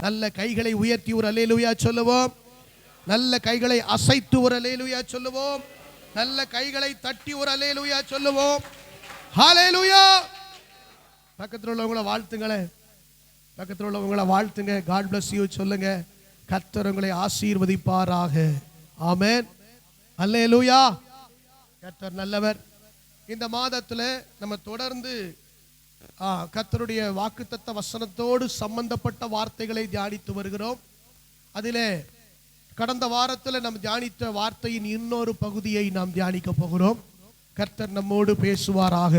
நல்ல கைகளை உயர்த்தி ஒரு அல்லேலூயா சொல்லுவோம். நல்ல கைகளை அசைத்து ஒரு அல்லேலூயா சொல்லுவோம். நல்ல கைகளை தட்டி ஒரு அல்லேலூயா சொல்லுவோம். ஹல்லேலூயா. பக்கத்தில் உள்ளவங்களை வாழ்த்துங்களே. பக்கத்தில் உள்ளவங்களை வாழ்த்துங்க. God bless you சொல்லுங்க. கர்த்தர் உங்களை ஆசீர்வதிப்பாராக. ஆமென். அல்லேலூயா. கர்த்தர் நல்லவர். இந்த மாதத்துல நம்ம தொடர்ந்து கர்த்தருடைய வாக்குத்தத்த வசனத்தோடு சம்பந்தப்பட்ட வார்த்தைகளை தியானித்து வருகிறோம். அதிலே கடந்த வாரத்தில் நாம் தியானித்த வார்த்தையின் இன்னொரு பகுதியை நாம் தியானிக்க போகிறோம். கர்த்தர் நம்மோடு பேசுவாராக.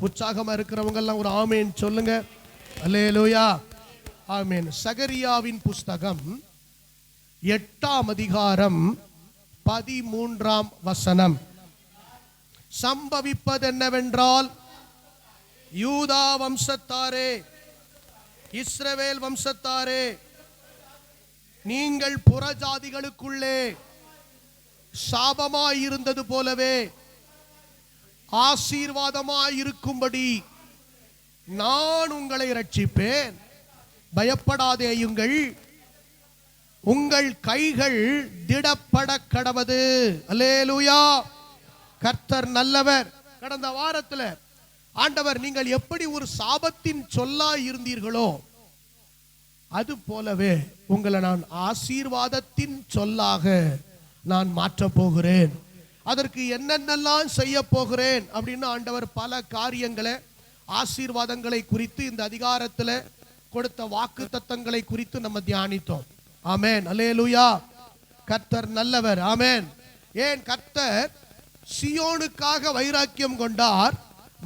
உற்சாகமா இருக்கிறவங்க எல்லாம் ஒரு ஆமேன் சொல்லுங்க. அல்லேலூயா. ஆமேன். சகரியாவின் புஸ்தகம் 8ஆம் அதிகாரம் 13ஆம் வசனம். சம்பவிப்பது என்னவென்றால், யூதா வம்சத்தாரே, இஸ்ரவேல் வம்சத்தாரே, நீங்கள் புறஜாதிகளுக்குள்ளே சாபமாயிருந்தது போலவே ஆசீர்வாதமாயிருக்கும்படி நான் உங்களை ரட்சிப்பேன். பயப்படாதேயுங்கள், உங்கள் கைகள் திடப்பட கடவது. அல்லேலூயா. கர்த்தர் நல்லவர். கடந்த வாரத்தில் ஆண்டவர் நீங்கள் எப்படி ஒரு சாபத்தின் சொல்லா இருந்தீர்களோ அது போலவே உங்களை நான் ஆசீர்வாதத்தின் சொல்லாக நான் மாற்ற போகிறேன். அதற்கு என்னென்னலாம் செய்ய போகிறேன் அப்படின்னு ஆண்டவர் பல காரியங்களை, ஆசீர்வாதங்களை குறித்து இந்த அதிகாரத்தில் கொடுத்த வாக்கு தத்தங்களை குறித்து நம்ம தியானித்தோம். ஆமென். அல்லேலூயா. கர்த்தர் நல்லவர். ஆமென். ஏன் கர்த்தர் சியோனுக்காக வைராக்கியம் கொண்டார்,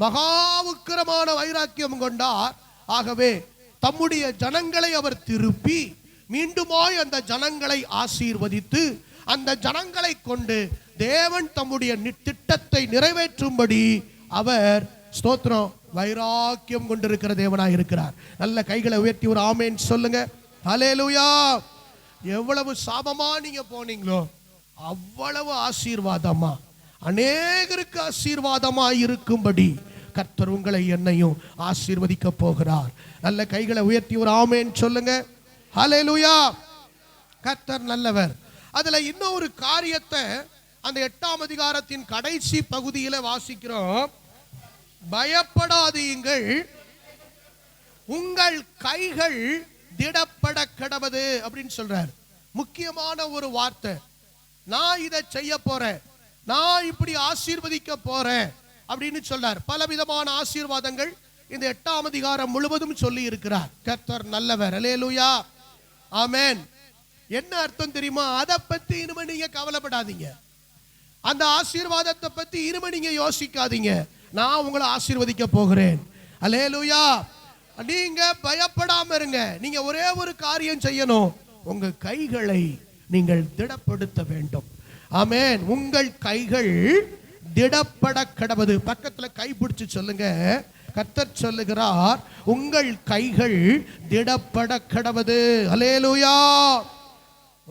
மகாவுக்கிரமான வைராக்கியம் கொண்டார். ஆகவே தம்முடைய ஜனங்களை அவர் திருப்பி மீண்டுமாய் அந்த ஜனங்களை ஆசீர்வதித்து அந்த ஜனங்களை கொண்டு தேவன் தம்முடைய திட்டத்தை நிறைவேற்றும்படி அவர் ஸ்தோத்திரம் வைராக்கியம் கொண்டிருக்கிற தேவனாய் இருக்கிறார். நல்ல கைகளை உயர்த்தி ஒரு ஆமேன் சொல்லுங்க. ஹல்லேலூயா. எவ்வளவு சாபமா நீங்க போனீங்களோ அவ்வளவு ஆசீர்வாதமா, அநேகருக்கு ஆசீர்வாதமா இருக்கும்படி கர்த்தர் உங்களை என்னையும் ஆசீர்வதிக்க போகிறார். நல்ல கைகளை உயர்த்தி ஒரு ஆமேன் சொல்லுங்க. ஹல்லேலூயா. கர்த்தர் நல்லவர். அதுல இன்னொரு காரியத்தை அந்த 8ஆம் அதிகாரத்தின் கடைசி பகுதியில வாசிக்கிறோம். பயப்படாதீங்கள், உங்கள் கைகள் திடப்பட கடவது அப்படின்னு சொல்றார். முக்கியமான ஒரு வார்த்தை. நான் இதை செய்ய போறேன், நான் இப்படி ஆசீர்வதிக்க போறேன் அப்படின்னு சொல்றார். பலவிதமான ஆசீர்வாதங்கள் இந்த 8ஆம் அதிகாரம் முழுவதும் சொல்லி இருக்கிறார். கர்த்தர் நல்லவர். அல்லேலூயா. ஆமென். என்ன அர்த்தம் தெரியுமா? அதை பத்தி இனிமே நீங்க கவலைப்படாதீங்க. அந்த ஆசீர்வாதத்தை பத்தி இனிமே நீங்க யோசிக்காதீங்க. நான் உங்களை ஆசீர்வதிக்க போகிறேன். அல்லேலூயா. நீங்க பயப்படாம இருங்க. நீங்க ஒரே ஒரு காரியம் செய்யணும். உங்க கைகளை நீங்கள் திடப்படுத்த வேண்டும். ஆமென். உங்கள் கைகள் திடப்பட கடவது. பக்கத்துல கை பிடிச்சு சொல்லுங்க. கர்த்தர் சொல்லுகிறார், உங்கள் கைகள் திடப்பட கடவது. அல்லேலூயா.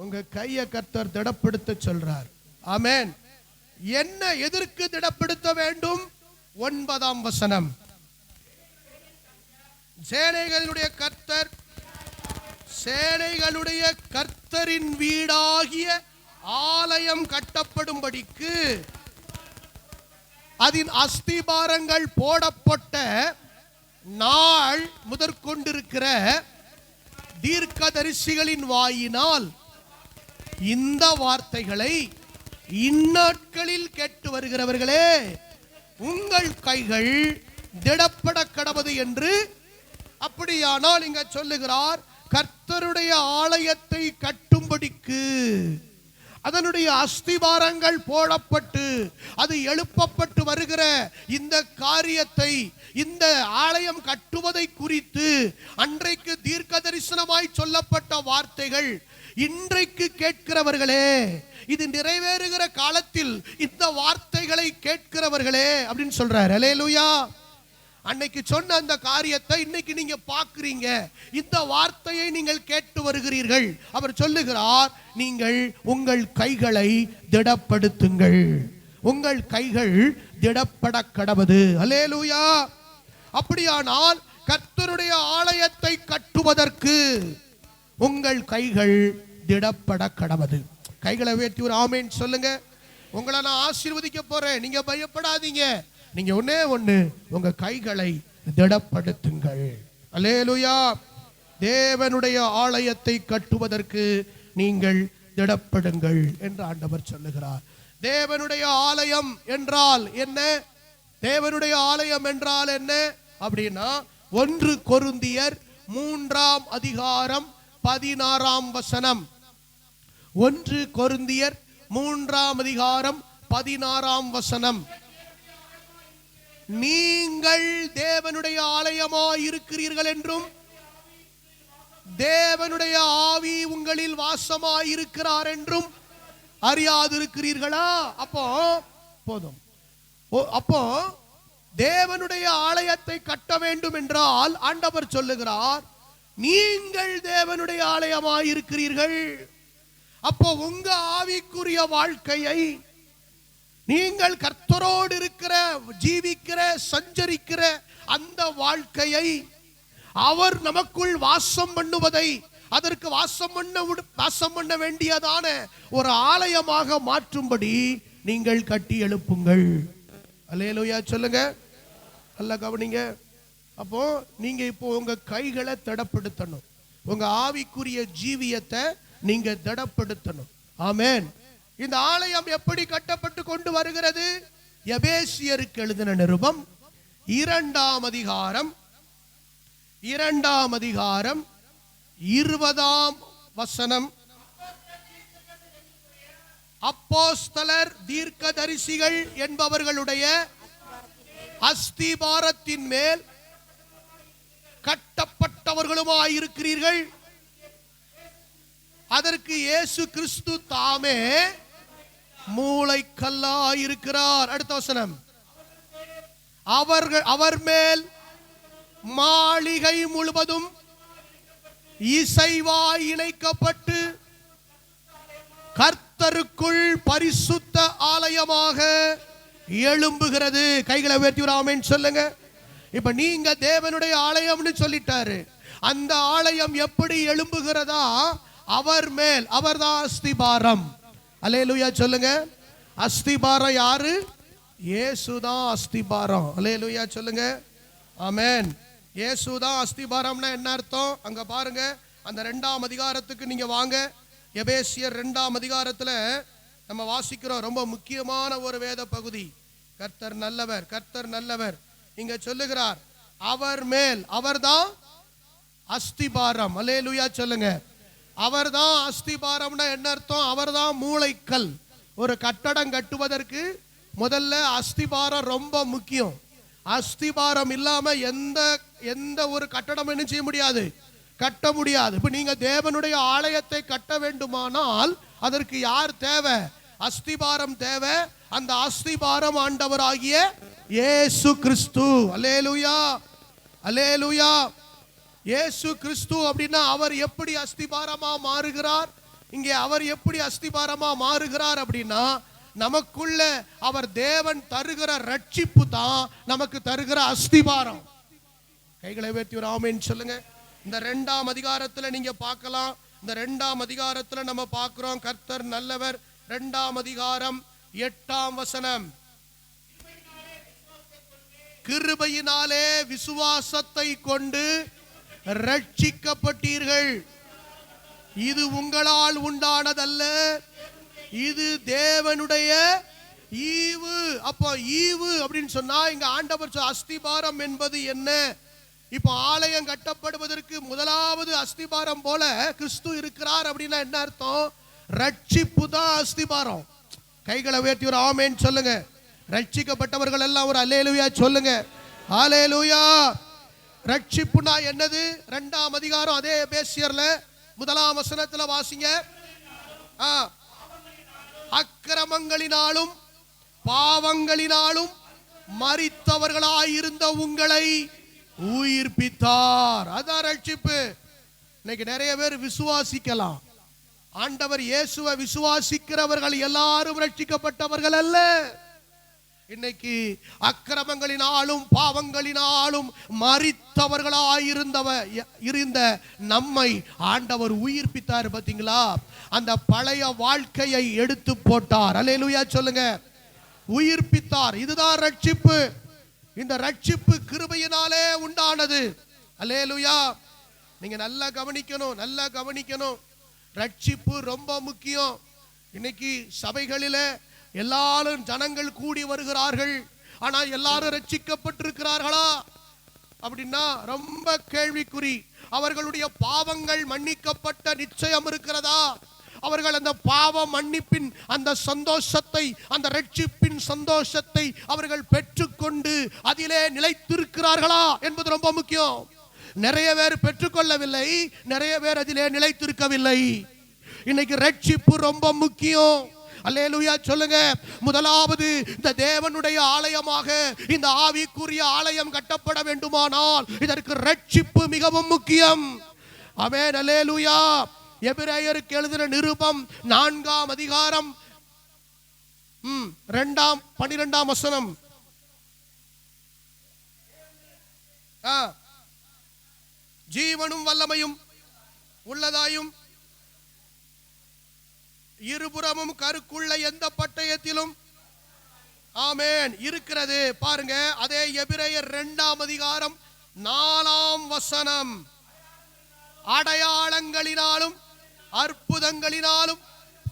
உங்க கையை கர்த்தர் திடப்படுத்த சொல்றார். ஆமென். என்ன எதற்கு திடப்படுத்த வேண்டும்? 9ஆம் வசனம். சேனைகளுடைய கர்த்தர், சேனைகளுடைய கர்த்தரின் வீடாகிய ஆலயம் கட்டப்படும்படிக்கு அதன் அஸ்திபாரங்கள் போடப்பட்ட நாள் முதற்கொண்டிருக்கிற தீர்க்கதரிசிகளின் வாயினால் இந்த வார்த்தைகளை இந்நாட்களில் கேட்டு வருகிறவர்களே, உங்கள் கைகள் திடப்பட கடவது என்று. அப்படியானால் இங்க சொல்லுகிறார், கர்த்தருடைய ஆலயத்தை கட்டும்படிக்கு அதனுடைய அஸ்திபாரங்கள் போடப்பட்டு அது எழுப்பப்பட்டு வருகிற இந்த காரியத்தை, இந்த ஆலயம் கட்டுவதை குறித்து அன்றைக்கு தீர்க்க தரிசனமாய் சொல்லப்பட்ட வார்த்தைகள் இன்றைக்கு கேட்கிறவர்களே, இது நிறைவேறுகிற காலத்தில் இந்த வார்த்தைகளை கேட்கிறவர்களே அப்படின்னு சொல்றார். அல்லேலூயா. அன்னைக்கு சொன்ன அந்த காரியத்தை இன்னைக்கு நீங்க பார்க்கிறீங்க. இந்த வார்த்தையை நீங்கள் கேட்டு வருகிறீர்கள். அவர் சொல்லுகிறார், நீங்கள் உங்கள் கைகளை திடப்படுத்துங்கள், உங்கள் கைகள் திடப்பட கடவது. அல்லேலூயா. அப்படியானால் கர்த்தருடைய ஆலயத்தை கட்டுவதற்கு உங்கள் கைகள் திடப்பட கடவது. கைகளை உயர்த்தி ஒரு ஆமென் சொல்லுங்க. உங்களை நான் ஆசீர்வதிக்க போறேன், நீங்க பயப்படாதீங்க. நீங்க ஒண்ணே ஒண்ணு, உங்க கைகளை திடப்படுத்துங்கள். அல்லேலூயா. தேவனுடைய ஆலயத்தை கட்டுவதற்கு நீங்கள் திடப்படுங்கள் என்று ஆண்டவர் சொல்லுகிறார். தேவனுடைய ஆலயம் என்றால் என்ன? தேவனுடைய ஆலயம் என்றால் என்ன அப்படின்னா 1 கொரிந்தியர் 3ஆம் அதிகாரம் 16ஆம் வசனம். 1 கொரிந்தியர் 3ஆம் அதிகாரம் 16ஆம் வசனம். நீங்கள் தேவனுடைய ஆலயமாய் இருக்கிறீர்கள் என்றும் தேவனுடைய ஆவி உங்களில் வாசமாய் இருக்கிறார் என்றும் அறியாதிருக்கிறீர்களா? அப்போ போதும். அப்போ தேவனுடைய ஆலயத்தை கட்ட வேண்டும் என்றால் ஆண்டவர் சொல்லுகிறார், நீங்கள் தேவனுடைய ஆலயமாய் இருக்கிறீர்கள். அப்போ உங்க ஆவிக்குரிய வாழ்க்கையை, நீங்கள் கர்த்தரோடு இருக்கிற, ஜீவிக்கிற, சஞ்சரிக்கிற அந்த வாழ்க்கையை அவர் நமக்குள் வாசம் பண்ணுவதை, அதற்கு வாசம் பண்ண வேண்டியதான ஒரு ஆலயமாக மாற்றும்படி நீங்கள் கட்டி எழுப்புங்கள். அல்லேலூயா சொல்லுங்க. நல்ல கவனிங்க. அப்போ நீங்க இப்போ உங்க கைகளை திடப்படுத்தணும், உங்க ஆவிக்குரிய ஜீவியத்தை நீங்க திடப்படுத்தணும். ஆமென். இந்த ஆலயம் எப்படி கட்டப்பட்டு கொண்டு வருகிறது? எபேசியருக்கு எழுதின நிருபம் 2ஆம் அதிகாரம் 20ஆம் வசனம். அப்போஸ்தலர் தீர்க்கதரிசிகள் என்பவர்களுடைய அஸ்திபாரத்தின் மேல் கட்டப்பட்டவர்களுமாயிருக்கிறீர்கள். அதற்கு இயேசு கிறிஸ்து தாமே மூளைக்கல்லாயிருக்கிறார். அடுத்த வசனம். அவர் மேல் மாளிகை முழுவதும் இசைவாய் இணைக்கப்பட்டு கர்த்தருக்குள் பரிசுத்த ஆலயமாக எழும்புகிறது. கைகளை உயர்த்தி ஒரு ஆமென் சொல்லுங்க. இப்ப நீங்க தேவனுடைய ஆலயம்னு சொல்லிட்டாரு. அந்த ஆலயம் எப்படி எழும்புகிறதா? அவர் மேல், அவர்தான் அஸ்திபாரம். அல்லேலூயா சொல்லுங்க. அஸ்திபாரம் யாரு? இயேசுதான் அஸ்திபாரம். அல்லேலூயா சொல்லுங்க. ஆமென். இயேசுதான் அஸ்திபாரம்னா என்ன அர்த்தம்? அங்க பாருங்க, அந்த 2ஆம் அதிகாரத்துக்கு நீங்க வாங்க. எபேசியர் 2ஆம் அதிகாரத்துல நம்ம வாசிக்கிறோம் ரொம்ப முக்கியமான ஒரு வேத பகுதி. கர்த்தர் நல்லவர், கர்த்தர் நல்லவர். இங்க சொல்லுகிறார், அவர் மேல், அவர்தான் அஸ்திபாரம். அல்லேலூயா சொல்லுங்க. அவர்தான் அஸ்திபாரம்னா என்ன அர்த்தம்? அவர்தான் மூளைக்கல். ஒரு கட்டடம் கட்டுவதற்கு முதல்ல அஸ்திபாரம் ரொம்ப முக்கியம். அஸ்திபாரம் இல்லாம எந்த ஒரு கட்டடம் என்ன செய்ய முடியாது, கட்ட முடியாது. இப்ப நீங்க தேவனுடைய ஆலயத்தை கட்ட வேண்டுமானால் அதற்கு யார் தேவை? அஸ்திபாரம் தேவை. அந்த அஸ்திபாரம் ஆண்டவராகிய இயேசு கிறிஸ்து. அல்லேலூயா, அல்லேலூயா. இயேசு கிறிஸ்து அப்படின்னா அவர் எப்படி அஸ்திபாரமா மாறுகிறார்? இங்கே அவர் எப்படி அஸ்திபாரமா மாறுகிறார் அப்படின்னா நமக்குள்ள அவர் தேவன் தருகிற ரட்சிப்பு தான் நமக்கு தருகிற அஸ்திபாரம். கைகளை உயர்த்தி ஒரு ஆமென் சொல்லுங்க. இந்த 2ஆம் அதிகாரத்துல நீங்க பார்க்கலாம். இந்த 2ஆம் அதிகாரத்துல நம்ம பார்க்கிறோம் கர்த்தர் நல்லவர். 2ஆம் அதிகாரம் 8ஆம் வசனம். கிருபையினாலே விசுவாசத்தை கொண்டு ரட்சிக்கப்பட்டீர்கள். இது உங்களால் உண்டானதல்ல, இது தேவனுடைய ஈவு. அப்போ ஈவு அப்படின்னு சொன்னா இங்க ஆண்டவர் அஸ்திபாரம் என்பது என்ன? இப்போ ஆலயம் கட்டப்படுவதற்கு முதலாவது அஸ்திபாரம் போல கிறிஸ்து இருக்கிறார் அப்படின்னா என்ன அர்த்தம்? ரட்சிப்பு தான் அஸ்திபாரம். கைகளை உயர்த்தி ஒரு ஆமென் சொல்லுங்க. ரட்சிக்கப்பட்டவர்கள் எல்லாம் ஒரு அல்லேலூயா சொல்லுங்க. அல்லேலூயா. ரட்சிப்புனா என்னது? 2ஆம் அதிகாரம் அதே எபேசியர்ல 1ஆம் வசனத்துல வாசிங்க. அக்கிரமங்களினாலும் பாவங்களினாலும் மரித்தவர்களாயிருந்த உங்களை உயிர்ப்பித்தார். அதான் ரட்சிப்பு. இன்னைக்கு நிறைய பேர் விசுவாசிக்கலாம். ஆண்டவர் இயேசுவை விசுவாசிக்கிறவர்கள் எல்லாரும் ரட்சிக்கப்பட்டவர்கள் அல்ல. இன்னைக்கு அக்கிரமங்களினாலும் பாவங்களினாலும் இருந்த நம்மை ஆண்டவர் உயிர்ப்பித்தார். பாத்தீங்களா? அந்த பழைய வாழ்க்கையை எடுத்து போட்டார். அல்லேலூயா சொல்லுங்க. உயிர்ப்பித்தார். இதுதான் ரட்சிப்பு. இந்த ரட்சிப்பு கிருபையினாலே உண்டானது. அல்லேலூயா. நீங்க நல்லா கவனிக்கணும். ரட்சிப்பு ரொம்ப முக்கியம். இன்னைக்கு சபைகளில எல்லாரும் ஜனங்கள் கூடி வருகிறார்கள். ஆனா எல்லாரும் ரட்சிக்கப்பட்டிருக்கிறார்களா அப்படின்னா ரொம்ப கேள்விக்குறி. அவர்களுடைய பாவங்கள் மன்னிக்கப்பட்ட நிச்சயம் இருக்கிறதா? அவர்கள் அந்த பாவ மன்னிப்பின் அந்த சந்தோஷத்தை, அந்த ரட்சிப்பின் சந்தோஷத்தை அவர்கள் பெற்றுக்கொண்டு அதிலே நிலைத்திருக்கிறார்களா என்பது ரொம்ப முக்கியம். நிறைய பேர் பெற்றுக்கொள்ளவில்லை, நிறைய பேர் அதிலே நிலைத்திருக்கவில்லை. இன்னைக்கு ரட்சிப்பு ரொம்ப முக்கியம். அல்லேலூயா சொல்லுங்க. முதலாவது, இந்த தேவனுடைய ஆலயமாக இந்த ஆவிக்குரிய ஆலயம் கட்டப்பட வேண்டுமானால் இதற்கு ரட்சிப்பு மிகவும் முக்கியம். ஆமென். அல்லேலூயா. எபிரேயருக்கு எழுதின நிருபம் 4ஆம் அதிகாரம் 12ஆம் வசனம். ஜீவனும் வல்லமையும் உள்ளதாயும் இருபுறமும் கருக்குள்ள எந்த பட்டயத்திலும் ஆமென் இருக்கிறது. பாருங்க, அதே எபிரேயர் 2ஆம் அதிகாரம் 4ஆம் வசனம். அடையாளங்களினாலும் அற்புதங்களினாலும்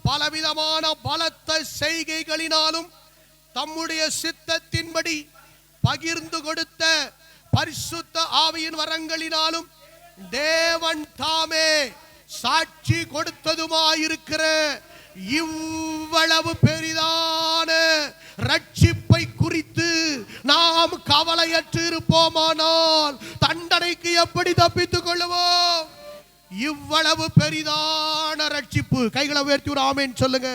பலவிதமான பலத்த செய்கைகளினாலும் தம்முடைய சித்தத்தின்படி பகிர்ந்து கொடுத்த பரிசுத்த ஆவியின் வரங்களினாலும் தேவன் தாமே சாட்சி கொடுத்ததுமாயிருக்கிற இவ்வளவு பெரிதான ரட்சிப்பை குறித்து நாம் கவலையற்று இருப்போமானால் தண்டனைக்கு எப்படி தப்பித்துக் கொள்ளுவோம்? இவ்வளவு பெரிதான ரட்சிப்பு. கைகளை உயர்த்தி ஒரு ஆமென் சொல்லுங்க.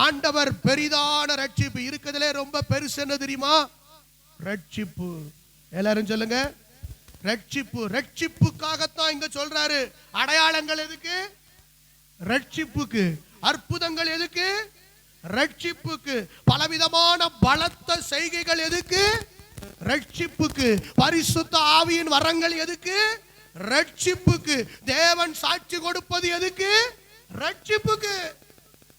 ஆண்டவர் பெரிதான ரட்சிப்பு. இருக்கிறதுலே ரொம்ப பெருசு என்ன தெரியுமா? ரட்சிப்பு. எல்லாரும் சொல்லுங்க. ரட்சிப்பு. ரட்சிப்புக்காகத்தான் இங்க சொல்றாரு. அடையாளங்கள் எதுக்கு? ரட்சிப்புக்கு. அற்புதங்கள் எதுக்கு? ரட்சிப்புக்கு. பலவிதமான பலத்த செய்கைகள் எதுக்கு? ரட்சிப்புக்கு. பரிசுத்த ஆவியின் வரங்கள் எதுக்கு? ரட்சிப்புக்கு. தேவன் சாட்சி கொடுப்பது எதுக்கு? ரட்சிப்புக்கு.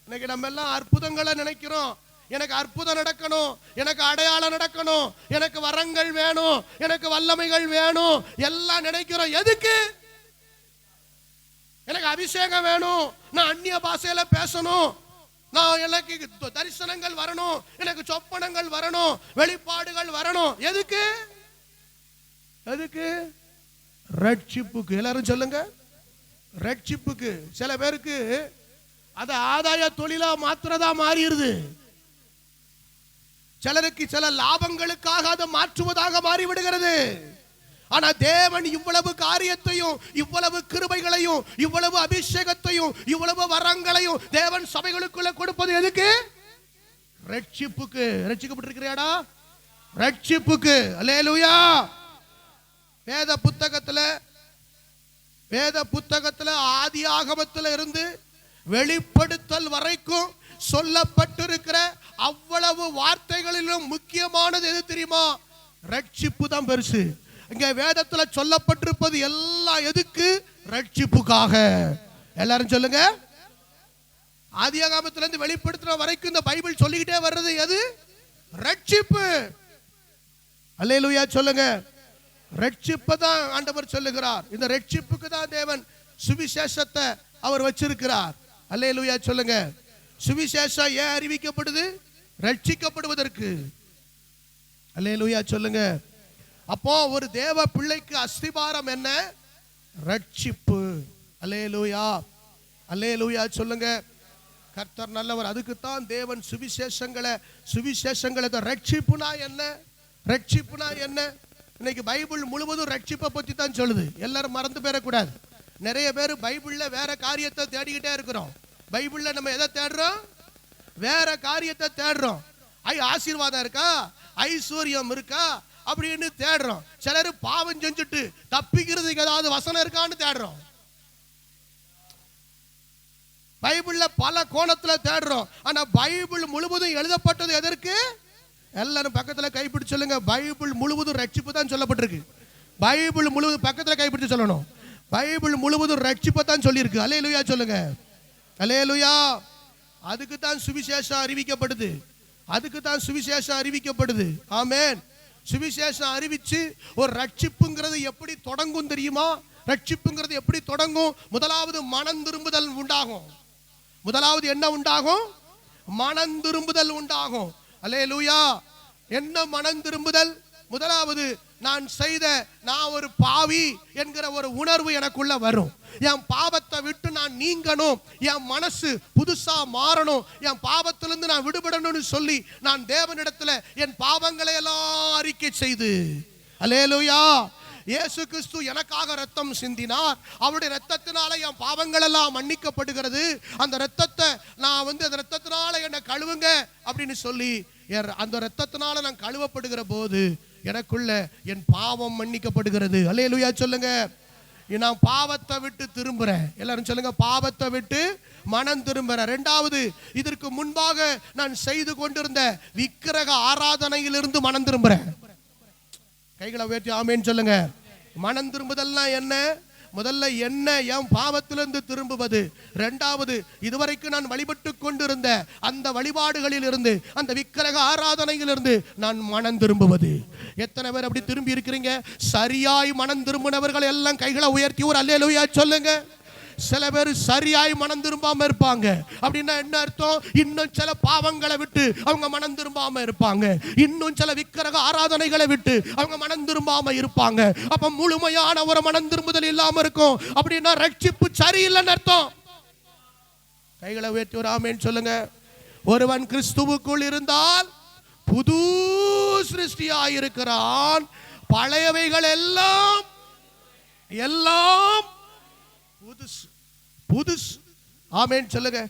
இன்னைக்கு நம்ம எல்லாம் அற்புதங்களை நினைக்கிறோம். எனக்கு அற்புதம் நடக்கணும், எனக்கு அடையாளம் நடக்கணும், எனக்கு வரங்கள் வேணும், எனக்கு வல்லமைகள் வேணும், எல்லாம் நினைக்கிறோம். எதுக்கு? எனக்கு அபிஷேகம் வேணும், நான் அந்நிய பாஷையில பேசணும், நான் எனக்கு தரிசனங்கள் வரணும், எனக்கு சொப்பனங்கள் வரணும், வெளிப்பாடுகள் வரணும். எதுக்கு? எதுக்கு? ரட்சிப்புக்கு. எல்லாரும் சொல்லுங்க. ரட்சிப்புக்கு. சில பேருக்கு அது ஆதாய தொழிலா மாத்திரதா மாறிடுது. சிலருக்கு சில லாபங்களுக்காக அதை மாற்றுவதாக மாறிவிடுகிறது. ஆனா தேவன் இவ்வளவு காரியத்தையும், இவ்வளவு கிருபைகளையும், இவ்வளவு அபிஷேகத்தையும், இவ்வளவு வரங்களையும் தேவன் சபைகளுக்குள்ள கொடுப்பது எதுக்கு? ரட்சிப்புக்கு. ரட்சிக்கப்பட்டிருக்கிறியாடா? ரட்சிப்புக்கு. அல்லேலூயா. வேத புத்தகத்துல ஆதி ஆகமத்துல இருந்து வெளிப்படுத்தல் வரைக்கும் சொல்லப்பட்டிருக்கிற அவ்வளவு வார்த்தைகளிலும் முக்கியமானது எது தெரியுமா? ரட்சிப்பு தான் பெருசு. இங்க வேதத்துல சொல்லப்பட்டிருப்பது எல்லாம் எதுக்கு? ரட்சிப்புக்காக. எல்லாரும் சொல்லுங்க. ஆதியாகமத்துல இருந்து வெளிப்படுத்துற வரைக்கும் இந்த பைபிள் சொல்லிக்கிட்டே வர்றது எது? ரட்சிப்பு. அல்லேலூயா சொல்லுங்க. ரட்சிப்பை தான் ஆண்டவர் சொல்லுகிறார். இந்த ரட்சிப்புக்கு தான் தேவன் சுவிசேஷத்தை அவர் வச்சிருக்கிறார். அல்லேலூயா சொல்லுங்க. சுவிசேஷம் ஏன் அறிவிக்கப்படுது? ரட்சிக்கப்படுவதற்கு. அல்லேலூயா சொல்லுங்க. அப்போ ஒரு தேவ பிள்ளைக்கு அஸ்திபாரம் என்ன? ரட்சிப்பு. அல்லேலூயா. அல்லேலூயா சொல்லுங்க. கர்த்தர் நல்லவர். அதுக்குத்தான் தேவன் சுவிசேஷங்களை ரட்சிப்புனா என்ன? ரட்சிப்புனா என்ன? இன்னைக்கு பைபிள் முழுவதும் ரட்சிப்பை பத்தி தான் சொல்லுது. எல்லாரும் மறந்து போயிடக்கூடாது. நிறைய பேர் பைபிள்ல வேற காரியத்தை தேடிக்கிட்டே இருக்கிறோம். பைபிள்ல நம்ம எதை தேடுறோம்? வேற காரியத்தை தேடுறோம். ஆசீர்வாதம் இருக்கா, ஐஸ்வர்யம் இருக்கா அப்படின்னு தேடுறோம். சிலர் பாவம் செஞ்சுட்டு தப்பிக்கிறதுக்கு ஏதாவது வசனம் இருக்கான்னு தேடுறோம். பைபிள்ல பல கோணத்துல தேடுறோம். ஆனா பைபிள் முழுவதும் எழுதப்பட்டது எதற்கு? எல்லாரும் பக்கத்துல கைப்பிடிச்சு சொல்லுங்க. பைபிள் முழுவதும் ரட்சிப்பு தான் சொல்லப்பட்டிருக்கு. பைபிள் முழுவதும் பக்கத்துல கைப்பிடிச்சு சொல்லணும். பைபிள் முழுவதும் ரட்சிப்பு தான் சொல்லியிருக்கு. அல்லேலூயா சொல்லுங்க. அல்லேலூயா. அதுக்கு தான் சுவிசேஷம் அறிவிக்கப்படுது. அதுக்கு தான் சுவிசேஷம் அறிவிக்கப்படுது. ஆமென். சுவிசேஷம் அறிவிச்சு ஒரு ரட்சிப்புங்கிறது எப்படி தொடங்கும் தெரியுமா? ரட்சிப்புங்கிறது எப்படி தொடங்கும்? முதலாவது மனம் திரும்புதல் உண்டாகும். முதலாவது என்ன உண்டாகும்? மனம் திரும்புதல் உண்டாகும். அல்லேலூயா. என்ன மனம் திரும்புதல்? முதலாவது நான் ஒரு பாவி என்கிற ஒரு உணர்வு எனக்குள்ள வரும். என் பாவத்தை விட்டு நான் நீங்கணும், என் மனசு புதுசா மாறணும், என் பாவத்திலிருந்து நான் விடுபடணும்னு சொல்லி நான் தேவனிடத்துல என் பாவங்களை எல்லாம் அறிக்கை செய்து, அல்லேலூயா, இயேசு கிறிஸ்து எனக்காக ரத்தம் சிந்தினார், அவருடைய ரத்தத்தினால என் பாவங்கள் எல்லாம் மன்னிக்கப்படுகிறது, அந்த ரத்தத்தை நான் அந்த ரத்தத்தினால என்னை கழுவுங்க அப்படின்னு சொல்லி அந்த ரத்தத்தினால நான் கழுவப்படுகிற போது எனக்குள்ள என் பாவம் மன்னிக்கப்படுகிறது. அல்லேலூயா சொல்லுங்க. நான் பாவத்தை விட்டு திரும்புறேன். எல்லாரும் சொல்லுங்க, பாவத்தை விட்டு மனம் திரும்புறேன். இரண்டாவது, இதற்கு முன்பாக நான் செய்து கொண்டிருந்த விக்கிரக ஆராதனையிலிருந்து மனம் திரும்புறேன். கைகளை உயர்த்தி ஆமென் சொல்லுங்க. மனம் திரும்புதல்னா என்ன? முதல்ல என்ன? என் பாவத்திலிருந்து திரும்புவது. இரண்டாவது, இதுவரைக்கும் நான் வழிபட்டு கொண்டிருந்த அந்த வழிபாடுகளில் இருந்து, அந்த விக்கிரக ஆராதனையிலிருந்து நான் மனம் திரும்புவது. எத்தனை பேர் அப்படி திரும்பி இருக்கிறீங்க? சரியாய் மனம் திரும்பினவர்கள் எல்லாம் கைகளை உயர்த்தி ஒரு அல்லேலூயா சொல்லுங்க. சில பேர் சரியாய் மனம் திரும்பாம இருப்பாங்க. அப்படின்னா என்ன அர்த்தம்? இன்னும் சில பாவங்களை விட்டு அவங்க மனம் திரும்பாம இருப்பாங்க. இன்னும் சில விக்கிரக ஆராதனைகளை விட்டு அவங்க மனம் திரும்பாம இருப்பாங்க. அப்ப முழுமையான ஒரு மனம் திரும்புதல் இல்லாம இருக்கும். அப்படின்னா ரட்சிப்பு சரியில்லைன்னு அர்த்தம். கைகளை உயர்த்தி ஒரு ஆமென் சொல்லுங்க. ஒருவன் கிறிஸ்துவுக்குள் இருந்தால் புது சிருஷ்டியாயிருக்கிறான், பழையவைகள் எல்லாம் புதுசு புதுசு. ஆமென் சொல்லுங்க.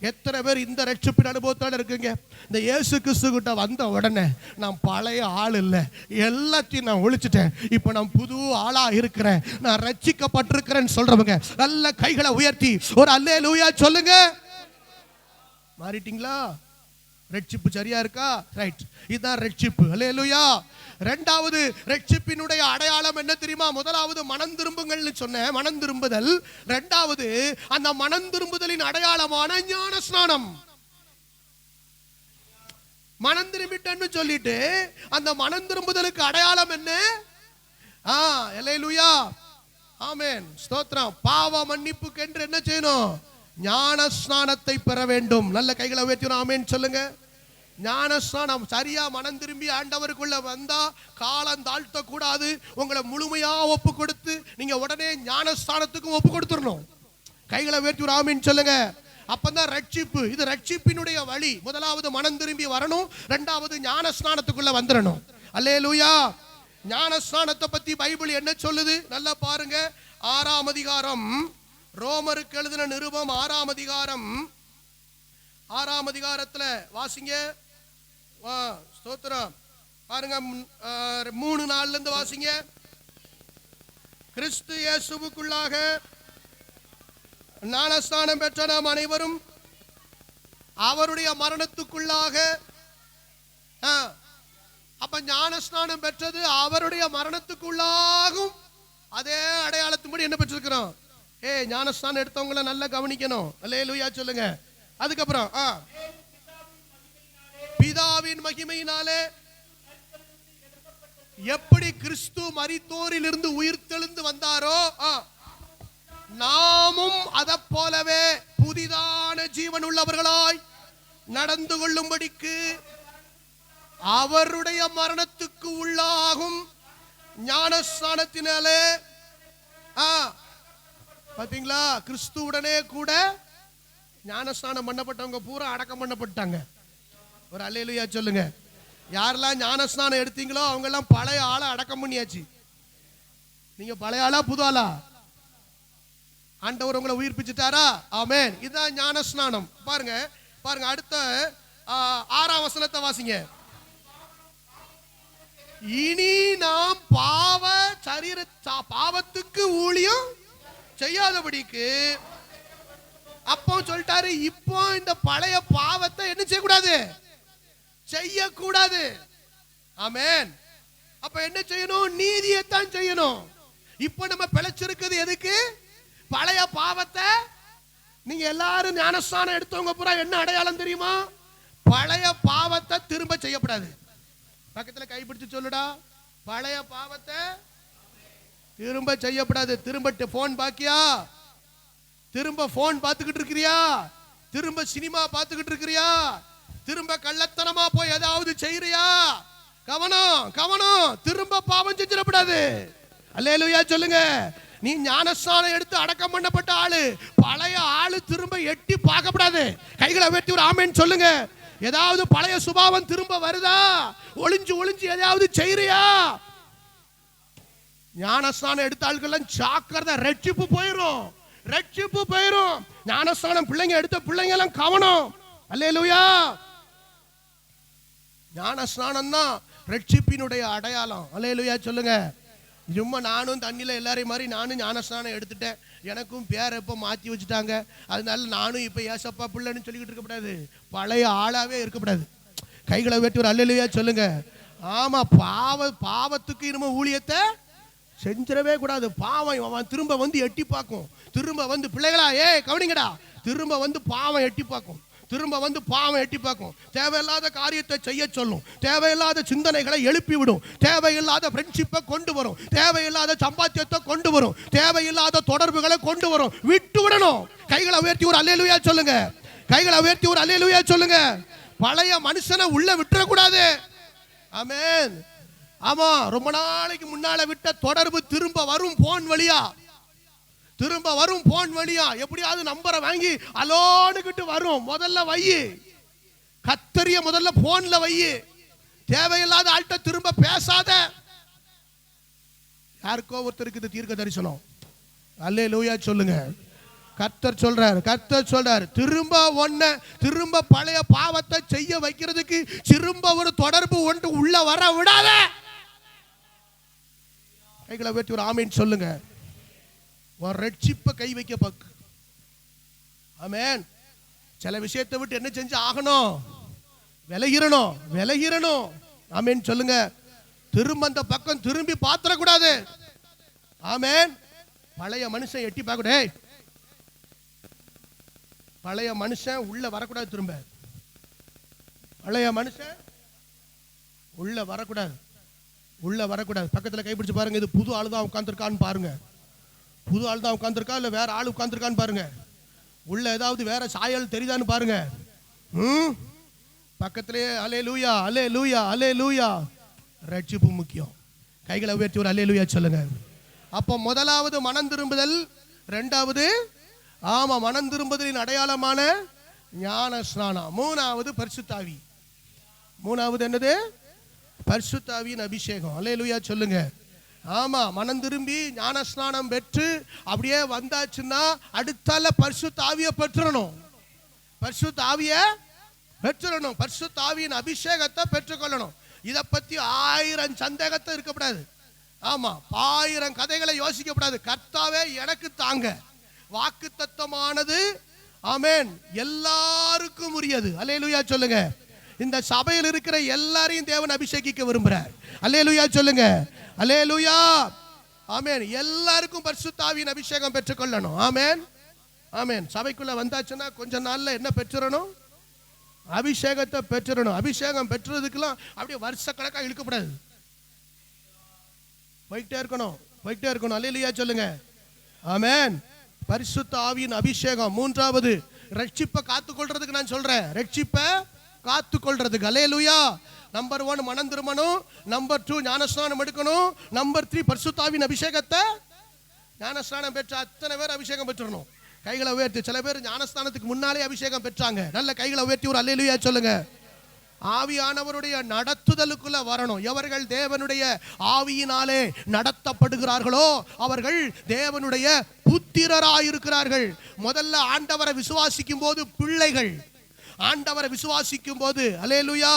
எத்தனை பேர் இந்த ரட்சிப்பின் அனுபவத்தோட இருக்குங்க? இந்த இயேசு கிறிஸ்து கிட்ட வந்த உடனே நான் பழைய ஆள் இல்லை, எல்லாத்தையும் நான் ஒழிச்சிட்டேன், இப்போ நான் புது ஆளா இருக்கிறேன், நான் ரட்சிக்கப்பட்டிருக்கிறேன்னு சொல்றவங்க நல்ல கைகளை உயர்த்தி ஒரு அல்லேலூயா சொல்லுங்க. மாறிட்டீங்களா? ரட்சிப்பு சரியா இருக்கா? ரைட். இதுதான் ரட்சிப்பு. அல்லேலூயா. இரண்டாவது ரட்சிப்பினுடைய அடையாளம் என்ன தெரியுமா? முதலாவது மனம் திரும்புங்கள்னு சொன்ன மனம் திரும்புதல். இரண்டாவது அந்த மனம் திரும்புதலின் அடையாளமான ஞான ஸ்நானம். மனம் திரும்பிட்டேன்னு சொல்லிட்டு அந்த மனம் திரும்புதலுக்கு அடையாளம் என்ன? அல்லேலூயா. ஆமென். ஸ்தோத்திரம். பாவ மன்னிப்புக்கு என்று என்ன செய்யணும்? ஞான ஸ்நானத்தை பெற வேண்டும். நல்ல கைகளை உயர்த்தி ஆமென் சொல்லுங்க. ஞானஸ்நானம். சரியா மனம் திரும்பி ஆண்டவருக்குள்ள வந்தா காலம் தாழ்த்த கூடாது. உங்களை முழுமையா ஒப்பு கொடுத்து நீங்க உடனே ஞானஸ்தானத்துக்கும் ஒப்பு கொடுத்துடணும். கைகளை உயர்த்தி ஆமென் சொல்லுங்க. அப்பதான் ரட்சிப்பு. இது ரட்சிப்பினுடைய வழி. முதலாவது மனம் திரும்பி வரணும், இரண்டாவது ஞானஸ்நானத்துக்குள்ள வந்துடணும். அல்லேலூயா. ஞானஸ்நானத்தை பத்தி பைபிள் என்ன சொல்லுது? நல்லா பாருங்க. 6ஆம் அதிகாரம், ரோமருக்கு எழுதின நிருபம் 6ஆம் அதிகாரம், 6ஆம் அதிகாரத்துல வாசிங்க. ஸ்தோத்திரம். பாருங்க, 3:4 இருந்து வாசிங்க. கிறிஸ்து இயேசுவுக்குள்ளாக ஞானஸ்நானம் பெற்ற நாம் அனைவரும் அவருடைய மரணத்துக்குள்ளாக. அப்ப ஞானஸ்நானம் பெற்றது அவருடைய மரணத்துக்குள்ளாகும். அதே அடையாளத்தின்படி என்ன பெற்றிருக்கிறோம்? ஞானஸ்நானம் எடுத்தவங்களை நல்லா கவனிக்கணும். அல்லேலூயா சொல்லுங்க. அதுக்கப்புறம் பிதாவின் மகிமையினாலே எப்படி கிறிஸ்து மரித்தோரில் இருந்து உயிர்த்தெழுந்து வந்தாரோ நாமும் அதை போலவே புதிதான ஜீவன் உள்ளவர்களாய் நடந்து கொள்ளும்படிக்கு அவருடைய மரணத்துக்கு உள்ளாகும் ஞானஸ்நானத்தினாலே. பாத்தீங்களா? கிறிஸ்துவுடனே கூட ஞானஸ்நானம் பண்ணப்பட்டவங்க பூரா அடக்கம் பண்ணப்பட்டாங்க. ஒரு அல்லேலூயா சொல்லுங்க. யாரெல்லாம் ஞானஸ்நானம் எடுத்தீங்களோ அவங்க எல்லாம் பழைய ஆளை அடக்கம் பண்ணியாச்சு. நீங்க பழைய ஆளா புது ஆளா? ஆண்டவர் உங்களை உயிர்ப்பிச்சுட்டாரா? ஆமென். இதுதான் ஞானஸ்நானம். பாருங்க பாருங்க. அடுத்த 6ஆம் வசனத்தை வாசிங்க. இனி நாம் பாவத்துக்கு ஊழியம் செய்யாதபடிக்கு. அப்போ சொல்லிட்டாரு, இப்போ இந்த பழைய பாவத்தை என்ன செய்யக்கூடாது? செய்யக்கூடாது. ஆமென். அப்ப என்ன செய்யணும்? நீதியைத்தான் செய்யணும். இப்ப நம்ம பிழைச்சிருக்கிறது எதுக்கு? பழைய பாவத்தை. நீங்க எல்லாரும் ஞானஸ்நானம் எடுத்தவங்க பூரா என்ன அடையாளம் தெரியுமா? பழைய பாவத்தை திரும்ப செய்யப்படாது. பக்கத்துல கைப்பிடிச்சு சொல்லுடா, பழைய பாவத்தை திரும்ப செய்யப்படாது. திரும்ப போன் பாக்கியா? திரும்ப போன் பார்த்துக்கிட்டு இருக்கிறியா? திரும்ப சினிமா பார்த்துக்கிட்டு இருக்கிறியா? திரும்ப கள்ளத்தனமா போய் ஏதாவது செய்யறியா? கவனம் கவனம், திரும்ப பாவம் செஞ்சிடப்படாது. அல்லேலூயா சொல்லுங்க. நீ ஞானஸ்நானம் எடுத்து அடக்கம் பண்ணப்பட்ட ஆளு, பழைய ஆளு திரும்ப எட்டி பார்க்கப்படாது. கைகளை உயர்த்தி ஒரு ஆமென் சொல்லுங்க. ஏதாவது பழைய சுபாவம் திரும்ப வருதா? ஒளிஞ்சு ஒளிஞ்சு எதையாவது செய்யறியா? ஞானஸ்நானம் எடுத்த ஆட்கள் ஜாக்கிரதை, ரட்சிப்பு போயிரும், ரட்சிப்பு போயிரும். ஞானஸ்நானம் பிள்ளைங்க எடுத்த பிள்ளைங்க எல்லாம் கவனம். அல்லேலூயா. ஞானஸ்நானம் தான் ரட்சிப்பினுடைய அடையாளம். அல்லேலூயா சொல்லுங்க. சும்மா நானும் தண்ணியில் எல்லாரையும் மாதிரி நானும் ஞானஸ்நானம் எடுத்துட்டேன், எனக்கும் பேரை இப்போ மாற்றி வச்சுட்டாங்க, அதனால நானும் இப்போ ஏசப்பா பிள்ளைன்னு சொல்லிக்கிட்டு இருக்கக்கூடாது. பழைய ஆளாவே இருக்கக்கூடாது. கைகளை வெட்டி ஒரு அல்லேலூயா சொல்லுங்க. ஆமா, பாவத்துக்கு இனிமே ஊழியத்தை செஞ்சிடவே கூடாது. பாவம் அவன் திரும்ப வந்து எட்டி பார்க்கும். திரும்ப வந்து பிள்ளைகளா கவனிங்கடா, திரும்ப வந்து பாவம் எட்டி பார்க்கும். திரும்ப வந்து பாவம் எட்டி பார்க்கும். தேவையில்லாத காரியத்தை செய்ய சொல்லும். தேவையில்லாத சிந்தனைகளை எழுப்பி விடும். தேவையில்லாத ஃப்ரெண்ட்ஷிப்பை கொண்டு வரும். தேவையில்லாத சம்பாத்தியத்தை கொண்டு வரும். தேவையில்லாத தொடர்புகளை கொண்டு வரும். விட்டு விடணும். கைகளை உயர்த்தி ஒரு அல்லேலூயா சொல்லுங்க. கைகளை உயர்த்தி ஒரு அல்லேலூயா சொல்லுங்க. பழைய மனுஷனை உள்ள விட்டுறக்கூடாது. ஆமென். ஆமா, ரொம்ப நாளைக்கு முன்னால விட்ட தொடர்பு திரும்ப வரும். போன் வழியா திரும்ப வரும். போன் வழியா எப்படியாவது நம்பரை வாங்கி அலோனுக்கிட்டு வரும். முதல்ல வையி, கத்தரிய முதல்ல போன்ல வையி. தேவையில்லாத ஆள்கிட்ட திரும்ப பேசாத. யாருக்கோ ஒருத்தருக்கு இது தீர்க்க தரிசனம். அல்லேலூயா சொல்லுங்க. கர்த்தர் சொல்றாரு, கர்த்தர் சொல்றாரு, திரும்ப பழைய பாவத்தை செய்ய வைக்கிறதுக்கு திரும்ப ஒரு தொடர்பு ஒன்று உள்ள வர விடாத. கைகளை வெட்டி ஒரு ஆமீன் சொல்லுங்க. ஒரு ரட்சிப்பை கை வைக்க பக்கு. ஆமென். சில விஷயத்தை விட்டு என்ன செஞ்சு ஆகணும்? விலகிரணும். ஆமென் சொல்லுங்க. திரும்ப அந்த பக்கம் திரும்பி பாத்திரக்கூடாது. ஆமென். பழைய மனுஷன் எட்டி பார்க்க, பழைய மனுஷன் உள்ள வரக்கூடாது. திரும்ப பழைய மனுஷன் உள்ள வரக்கூடாது. பக்கத்தில் கைப்பிடிச்சு பாருங்க. இது புது ஆளு தான் உட்கார்ந்துருக்கான்னு பாருங்க. புது ஆள் தான் உட்கார்ந்துருக்கா இல்ல வேற ஆள் உட்கார்ந்துருக்கான்னு பாருங்க. உள்ள ஏதாவது வேற சாயல் தெரியுதான்னு பாருங்க. பக்கத்திலே அல்லேலூயா, அல்லேலூயா, அல்லேலூயா. ரட்சிப்பு முக்கியம். கைகளை உயர்த்தி ஒரு அல்லேலூயா சொல்லுங்க. அப்போ முதலாவது மனம் திரும்புதல், இரண்டாவது மனம் திரும்புதலின் அடையாளமான ஞான ஸ்நானம், மூணாவது பரிசுத்தாவி. மூணாவது என்னது? பரிசுத்தாவியின் அபிஷேகம். அல்லேலூயா சொல்லுங்க. ஆமா, மனம் திரும்பி ஞான ஸ்நானம் பெற்று அப்படியே வந்தாச்சுன்னா அடுத்தால பரிசுத்தாவியை பெற்றணும். பரிசுத்தாவியின் அபிஷேகத்தை பெற்றுக்கொள்ளணும். இதை பத்தி 1000 சந்தேகத்தை இருக்கக்கூடாது. ஆமா, 1000 கதைகளை யோசிக்கப்படாது. கர்த்தாவே எனக்கு தாங்க. வாக்கு தத்தமானது ஆமென் எல்லாருக்கும் உரியது. அல்லேலூயா சொல்லுங்க. இந்த சபையில் இருக்கிற எல்லாரையும் தேவன் அபிஷேகிக்க விரும்புறார். அல்லேலூயா சொல்லுங்க. அல்லேலூயா. ஆமென். எல்லாருக்கும் பரிசுத்தாவியின் அபிஷேகம் பெற்றுக்கொள்ளணும். ஆமென், ஆமென். சபைக்குள்ள வந்தாச்சுன்னா கொஞ்ச நாள்ல என்ன பெற்றுறணும்? அபிஷேகத்தை பெற்றுறணும். அபிஷேகம் பெற்றுறதுக்கெல்லாம் அப்படியே வருஷ கணக்காக இழுக்கப்படாது. போயிட்டே இருக்கணும். அல்லேலூயா சொல்லுங்க. ஆமென். பரிசுத்த ஆவியின் அபிஷேகம். மூன்றாவது ரட்சிப்பை காத்துக்கொள்றதுக்கு நான் சொல்றேன். ரட்சிப்பை காத்துக்கொள்றதுக்கு. அல்லேலூயா. நம்பர் 1 மனம் திரும்பணும். நம்பர் 2 ஞானஸ்நானம் எடுக்கணும். நம்பர் 3 பரிசுத்தாவின் அபிஷேகத்தை. ஞானஸ்நானம் பெற்ற அத்தனை பேர் அபிஷேகம் பெற்றணும். கைகளை உயர்த்தி. சில பேர் ஞானஸ்நானத்துக்கு முன்னாலே அபிஷேகம் பெற்றாங்க. நல்ல கைகளை உயர்த்தி ஒரு அல்லேலூயா சொல்லுங்க. ஆவியானவருடைய நடத்துதலுக்குள்ள வரணும். எவர்கள் தேவனுடைய ஆவியினாலே நடத்தப்படுகிறார்களோ அவர்கள் தேவனுடைய புத்திரராயிருக்கிறார்கள். முதல்ல ஆண்டவரை விசுவாசிக்கும் போது பிள்ளைகள். ஆண்டவரை விசுவாசிக்கும் போது அல்லேலூயா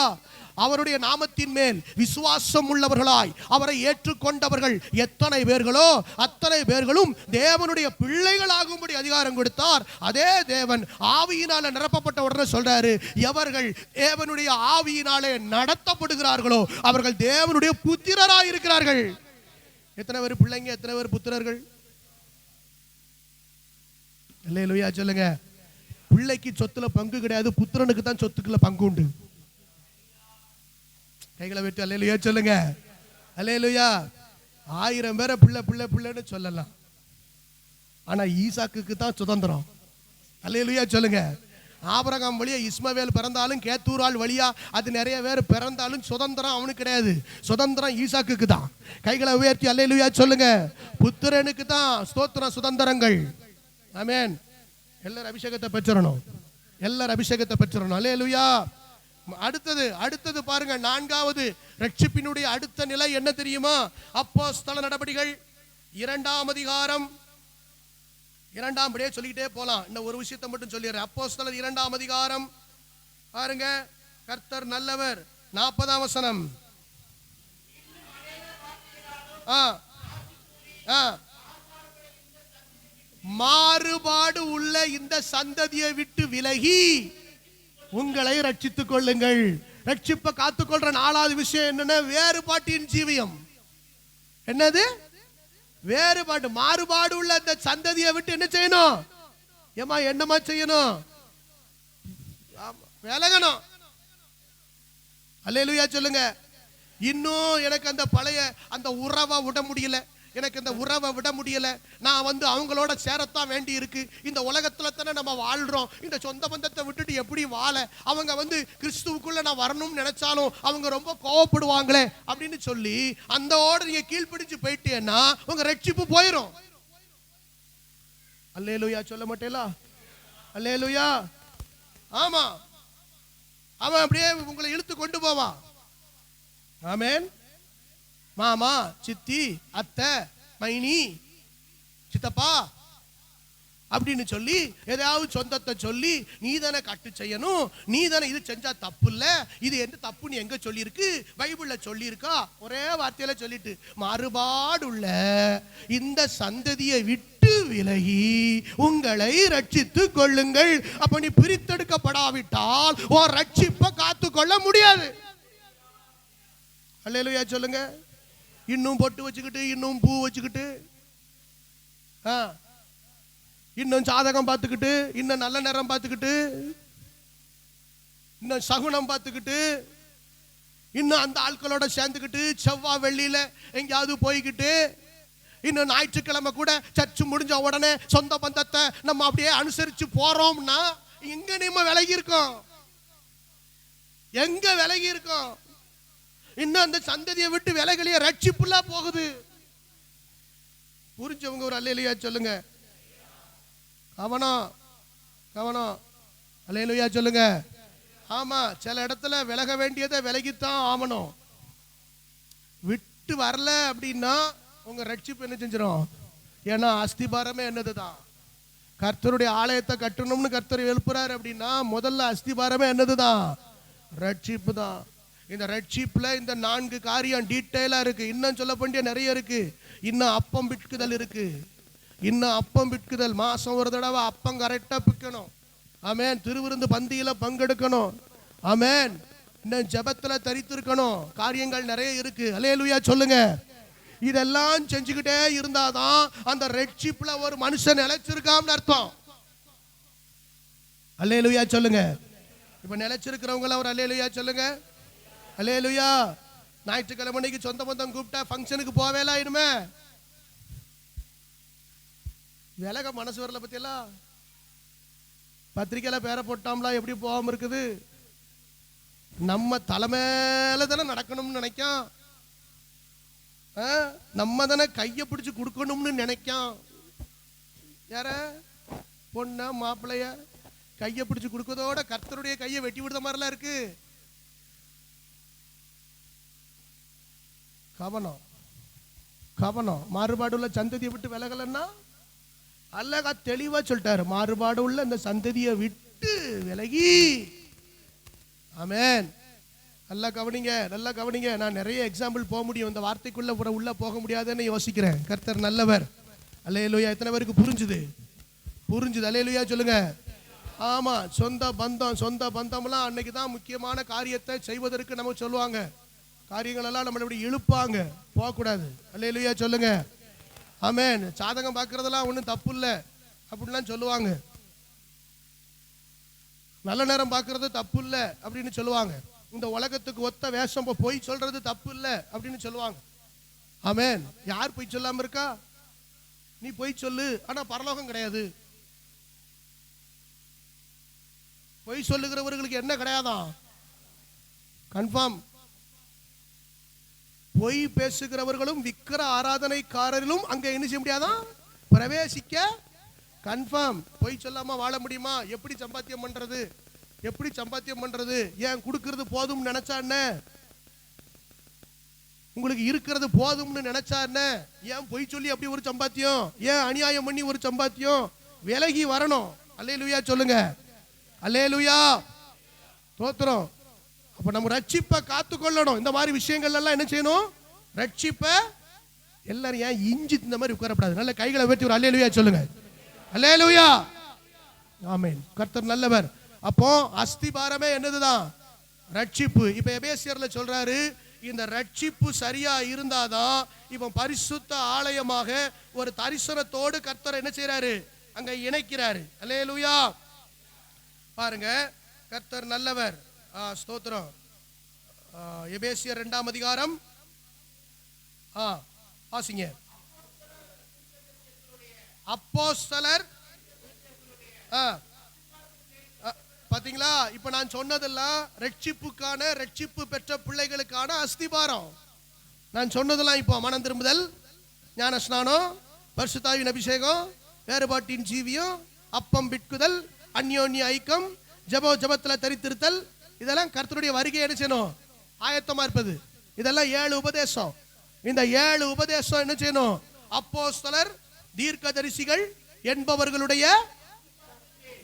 அவருடைய நாமத்தின் மேல் விசுவாசம் உள்ளவர்களாய் அவரை ஏற்றுக்கொண்டவர்கள் எத்தனை பேர்களோ அத்தனை பேர்களும் தேவனுடைய பிள்ளைகளாகும்படி அதிகாரம் கொடுத்தார். அதே தேவன் ஆவியினால நிரப்பப்பட்ட உடனே சொல்றாரு, எவர்கள் தேவனுடைய ஆவியினாலே நடத்தப்படுகிறார்களோ அவர்கள் தேவனுடைய புத்திரராய் இருக்கிறார்கள். எத்தனை பேர் பிள்ளைங்க, எத்தனை பேர் புத்திரர்கள்? அல்லேலூயா சொல்லுங்க. பிள்ளைக்கு சொத்துல பங்கு கிடையாது, புத்திரனுக்கு தான் சொத்துக்குள்ள பங்கு உண்டு. கைகளை வெட்டி அல்லேலூயா சொல்லுங்க. அல்லேலூயா. 1000 பேரை பிள்ளை பிள்ளை பிள்ளைன்னு சொல்லலாம், ஆனா ஈசாக்குக்கு தான் சுதந்திரம். அல்லேலூயா சொல்லுங்க. ஆபிரகாம் வழியா இஸ்மவேல் பிறந்தாலும் கேத்தூரால் வழியா அது நிறைய பேர் பிறந்தாலும் சுதந்திரம் அவனுக்கு கிடையாது, சுதந்திரம் ஈசாக்குக்கு தான். கைகளை உயர்த்தி அல்லேலூயா சொல்லுங்க. புத்திரனுக்கு தான் ஸ்தோத்திரம், சுதந்திரங்கள். ஆமென். எல்லாரும் அபிஷேகத்தை பெற்றறணும், எல்லாரும் அபிஷேகத்தை பெற்றறணும். அல்லேலூயா. அடுத்தது பாருங்க, 4வது ரட்சிப்பினுடைய அடுத்த நிலை என்ன தெரியுமா? அப்போஸ்தல நடபடிகள் 2ஆம் அதிகாரம் 2ஆம் படியே சொல்லிக்கிட்டே போலாம். இன்னும் ஒரு விஷயத்தை மட்டும் சொல்லிடுறேன். அப்போஸ்தலர் 2ஆம் அதிகாரம் பாருங்க, கர்த்தர் நல்லவர். 40ஆம் வசனம். மாறுபாடு உள்ள இந்த சந்ததியை விட்டு விலகி உங்களை ரட்சித்துக் கொள்ளுங்கள். ரட்சிப்பை காத்துக்கொள்ற 4வது விஷயம் என்னன்னா, வேறுபாட்டின் ஜீவியம். என்னது? வேறுபாடு. மாறுபாடு உள்ள இந்த சந்ததியை விட்டு என்ன செய்யணும்? ஏமா என்னமா செய்யணும்? விலகணும். அல்லேலூயா சொல்லுங்க. இன்னும் எனக்கு அந்த பழைய அந்த உறவை விட முடியல, எனக்கு இந்த உறவை விட முடியல, நான் அவங்களோட சேரத்தான் வேண்டி இருக்கு. இந்த உலகத்துல தானே நம்ம வாழ்றோம், இந்த சொந்த பந்தத்தை விட்டுட்டு எப்படி வாழ? அவங்க கிறிஸ்துவுக்குள்ள நான் வரணும்னு நினைச்சாலும் அவங்க ரொம்ப கோவப்படுவாங்களே அப்படின்னு சொல்லி அந்த ஓட நீங்க கீழ்பிடிச்சு போயிட்டேன்னா உங்க ரட்சிப்பு போயிடும். அல்லேலூயா சொல்ல மாட்டேலா? அல்லேலூயா. ஆமா, அவன் அப்படியே உங்களை இழுத்து கொண்டு போவான். ஆமென். மாமா, சித்தி, அத்தை, மைனி, சித்தப்பா அப்படின்னு சொல்லி ஏதாவது சொந்தத்தை சொல்லி நீ தானே கட்டு செய்யணும், நீ தானே இது செஞ்சா தப்பு இல்ல, இது என்ன தப்புன்னு எங்க சொல்லியிருக்கு? பைபிள்ல சொல்லியிருக்கா? ஒரே வார்த்தையில சொல்லிட்டு மாறுபாடுள்ள இந்த சந்ததியை விட்டு விலகி உங்களை ரட்சித்துக் கொள்ளுங்கள். அப்ப நீ பிரித்தெடுக்கப்படாவிட்டால் உன் ரட்சிப்பை காத்துக்கொள்ள முடியாது. அல்லேலூயா சொல்லுங்க. இன்னும் பொட்டு வச்சுக்கிட்டு, இன்னும் பூ வச்சுக்கிட்டு, இன்னும் ஜாதகம் பார்த்துக்கிட்டு, இன்னும் நல்ல நேரம் பார்த்துக்கிட்டு, இன்னும் சகுனம் பார்த்துக்கிட்டு, இன்னும் அந்த ஆட்களோட சேர்ந்துக்கிட்டு செவ்வாய் வெள்ளியில எங்கேயாவது போய்கிட்டு, இன்னும் ஞாயிற்றுக்கிழமை கூட சர்ச்சு முடிஞ்ச உடனே சொந்த பந்தத்தை நம்ம அப்படியே அனுசரிச்சு போறோம்னா எங்க நம்ம விலகி இருக்கோம்? எங்க விலகி இருக்கோம்? இன்னும் அந்த சந்ததியை விட்டு விலகலிய ரட்சிப்புல போகுது. புரிஞ்சவங்க ஒரு அல்லேலூயா சொல்லுங்க. கவனம், கவனம். அல்லேலூயா சொல்லுங்க. ஆமா, சில இடத்துல விலக வேண்டியதை விலகித்தான் ஆகணும். விட்டு வரல அப்படின்னா உங்க ரட்சிப்பு என்ன செஞ்சிடும்? ஏன்னா அஸ்திபாரமே என்னதுதான்? கர்த்தருடைய ஆலயத்தை கட்டணும்னு கர்த்தர் எழுப்புறாரு அப்படின்னா முதல்ல அஸ்திபாரமே என்னதுதான்? ரட்சிப்பு தான். இந்த ரட்சிப்புல இந்த 4 காரியம் டீட்டெயிலா இருக்கு. இன்னும் சொல்ல வேண்டிய நிறைய இருக்கு. இன்னும் அப்பம் பிட்குதல் இருக்கு. இன்னும் அப்பம் பிட்குதல், மாசம் ஒரு தடவை அப்பம் கரெக்டா பிக்கணும். ஆமென். திருவிருந்து பந்தியில பங்கெடுக்கணும். ஆமென். இன்னும் ஜெபத்துல தரித்திருக்கணும். காரியங்கள் நிறைய இருக்கு. அல்லேலூயா சொல்லுங்க. இதெல்லாம் செஞ்சுக்கிட்டே இருந்தாதான் அந்த ரட்சிப்புல ஒரு மனுஷன் நிலைச்சிருக்கான்னு அர்த்தம். அல்லேலூயா சொல்லுங்க. இப்ப நிலைச்சிருக்கிறவங்கள ஒரு அல்லேலூயா சொல்லுங்க. அல்லேலூயா. ஞாயிற்றுக்கிழமைக்கு சொந்த பந்தம் கூப்பிட்டா ஃபங்க்ஷனுக்கு போவேலா? இனிமே விலக மனசு வரல. பத்தியெல்லாம் பத்திரிக்கையில பேரை போட்டாம்ல, எப்படி போகாம இருக்குது? நம்ம தலைமையில தானே நடக்கணும்னு நினைக்கும், நம்ம தானே கையை பிடிச்சு கொடுக்கணும்னு நினைக்கும். யார? பொண்ண மாப்பிள்ளைய கையை பிடிச்சு கொடுக்கறதோட கர்த்தருடைய கையை வெட்டி விடுற மாதிரிலாம் இருக்கு. கவனம், கவனம். மாறுபாடு உள்ள சந்ததியை விட்டு விலகலன்னா அல்லக தெளிவா சொல்லிட்டாரு, மாறுபாடு உள்ள இந்த சந்ததியை விட்டு விலகி. ஆமென். நல்லா கவனிங்க, நல்லா கவனிங்க. நான் நிறைய எக்ஸாம்பிள் போக முடியும், இந்த வார்த்தைக்குள்ள உள்ள போக முடியாதுன்னு யோசிக்கிறேன். கர்த்தர் நல்லவர். அல்லேலூயா. எத்தனை பேருக்கு புரிஞ்சுது? புரிஞ்சுது? அல்லேலூயா சொல்லுங்க. ஆமா, சொந்த பந்தம்லாம் அன்னைக்கு தான் முக்கியமான காரியத்தை செய்வதற்கு நம்ம சொல்லுவாங்க. காரியங்கள் எல்லாம் நம்மளை இப்படி இழுப்பாங்க, போகக்கூடாது. அல்லேலூயா சொல்லுங்க. ஆமென். சாதகம் பார்க்கறதெல்லாம் ஒன்றும் தப்பு இல்லை அப்படின்லாம் சொல்லுவாங்க. நல்ல நேரம் பார்க்கறது தப்பு இல்லை அப்படின்னு சொல்லுவாங்க. இந்த உலகத்துக்கு ஒத்த வேஷம் பொய் சொல்றது தப்பு இல்லை அப்படின்னு சொல்லுவாங்க. ஆமென். யார் பொய் சொல்லாம இருக்கா? நீ பொய் சொல்லு, ஆனா பரலோகம் கிடையாது. பொய் சொல்லுகிறவர்களுக்கு என்ன கிடையாதான்? கன்ஃபார்ம். பொய் பேசுகிறவர்களும் விக்கிர ஆராதனைக்காரர்களும் அங்க என்ன செய்ய முடியாதான்? பிரவேசிக்க கன்ஃபார்ம். பொய் சொல்லாம வாழ முடியுமா? எப்படி சம்பாத்தியம் பண்றது? எப்படி சம்பாத்தியம் பண்றது? ஏன் கொடுக்கிறது போதும்னு நினைச்சா என்ன? உங்களுக்கு இருக்கிறது போதும்னு நினைச்சா என்ன? ஏன் பொய் சொல்லி அப்படி ஒரு சம்பாத்தியம்? ஏன் அநியாயம் பண்ணி ஒரு சம்பாத்தியம்? விலகி வரணும். அல்லேலூயா சொல்லுங்க. அல்லேலூயா. தோத்திரம். அப்ப நம்ம ரட்சிப்பை காத்துக்கொள்ளணும். இந்த மாதிரி விஷயங்கள் எல்லாம் என்ன செய்யணும்? ரட்சிப்பை. எல்லாரும் ஏன் இஞ்சி இந்த மாதிரி உட்காரப்படாது? நல்ல கைகளை உயர்த்தி ஒரு அல்லேலூயா சொல்லுங்க. அல்லேலூயா. ஆமென். கர்த்தர் நல்லவர். அப்போ அஸ்திபாரமே என்னதுதான்? ரட்சிப்பு. இப்ப எபேசியர்ல சொல்றாரு, இந்த ரட்சிப்பு சரியா இருந்தாதான் இப்ப பரிசுத்த ஆலயமாக ஒரு தரிசனத்தோடு கர்த்தர் என்ன செய்யறாரு? அங்க இணைக்கிறாரு. அல்லேலூயா. பாருங்க, கர்த்தர் நல்லவர். ஸ்தோத்திரம். எபேசியர் 2ஆம் அதிகாரம் வாசிங்க. அப்போஸ்தலர். பாத்தீங்களா? இப்ப நான் சொன்னதெல்லாம் ரட்சிப்புக்கான, ரட்சிப்பு பெற்ற பிள்ளைகளுக்கான அஸ்திபாரம். நான் சொன்னதெல்லாம் இப்போ மனம் திரும்புதல், ஞான ஸ்நானம், பரிசுத்தாவின் அபிஷேகம், வேறுபாட்டின் ஜீவியம், அப்பம் பிட்குதல், அந்யோன்ய ஐக்கம், ஜபத்துல தரித்திருத்தல், இதெல்லாம் கர்த்தருடைய வருகை என்ன செய்யணும்? ஆயத்தமா இருப்பது. இதெல்லாம் 7 உபதேசம். இந்த 7 உபதேசம் என்ன செய்யணும்? அப்போஸ்தலர், தீர்க்கதரிசிகள் என்பவர்களுடைய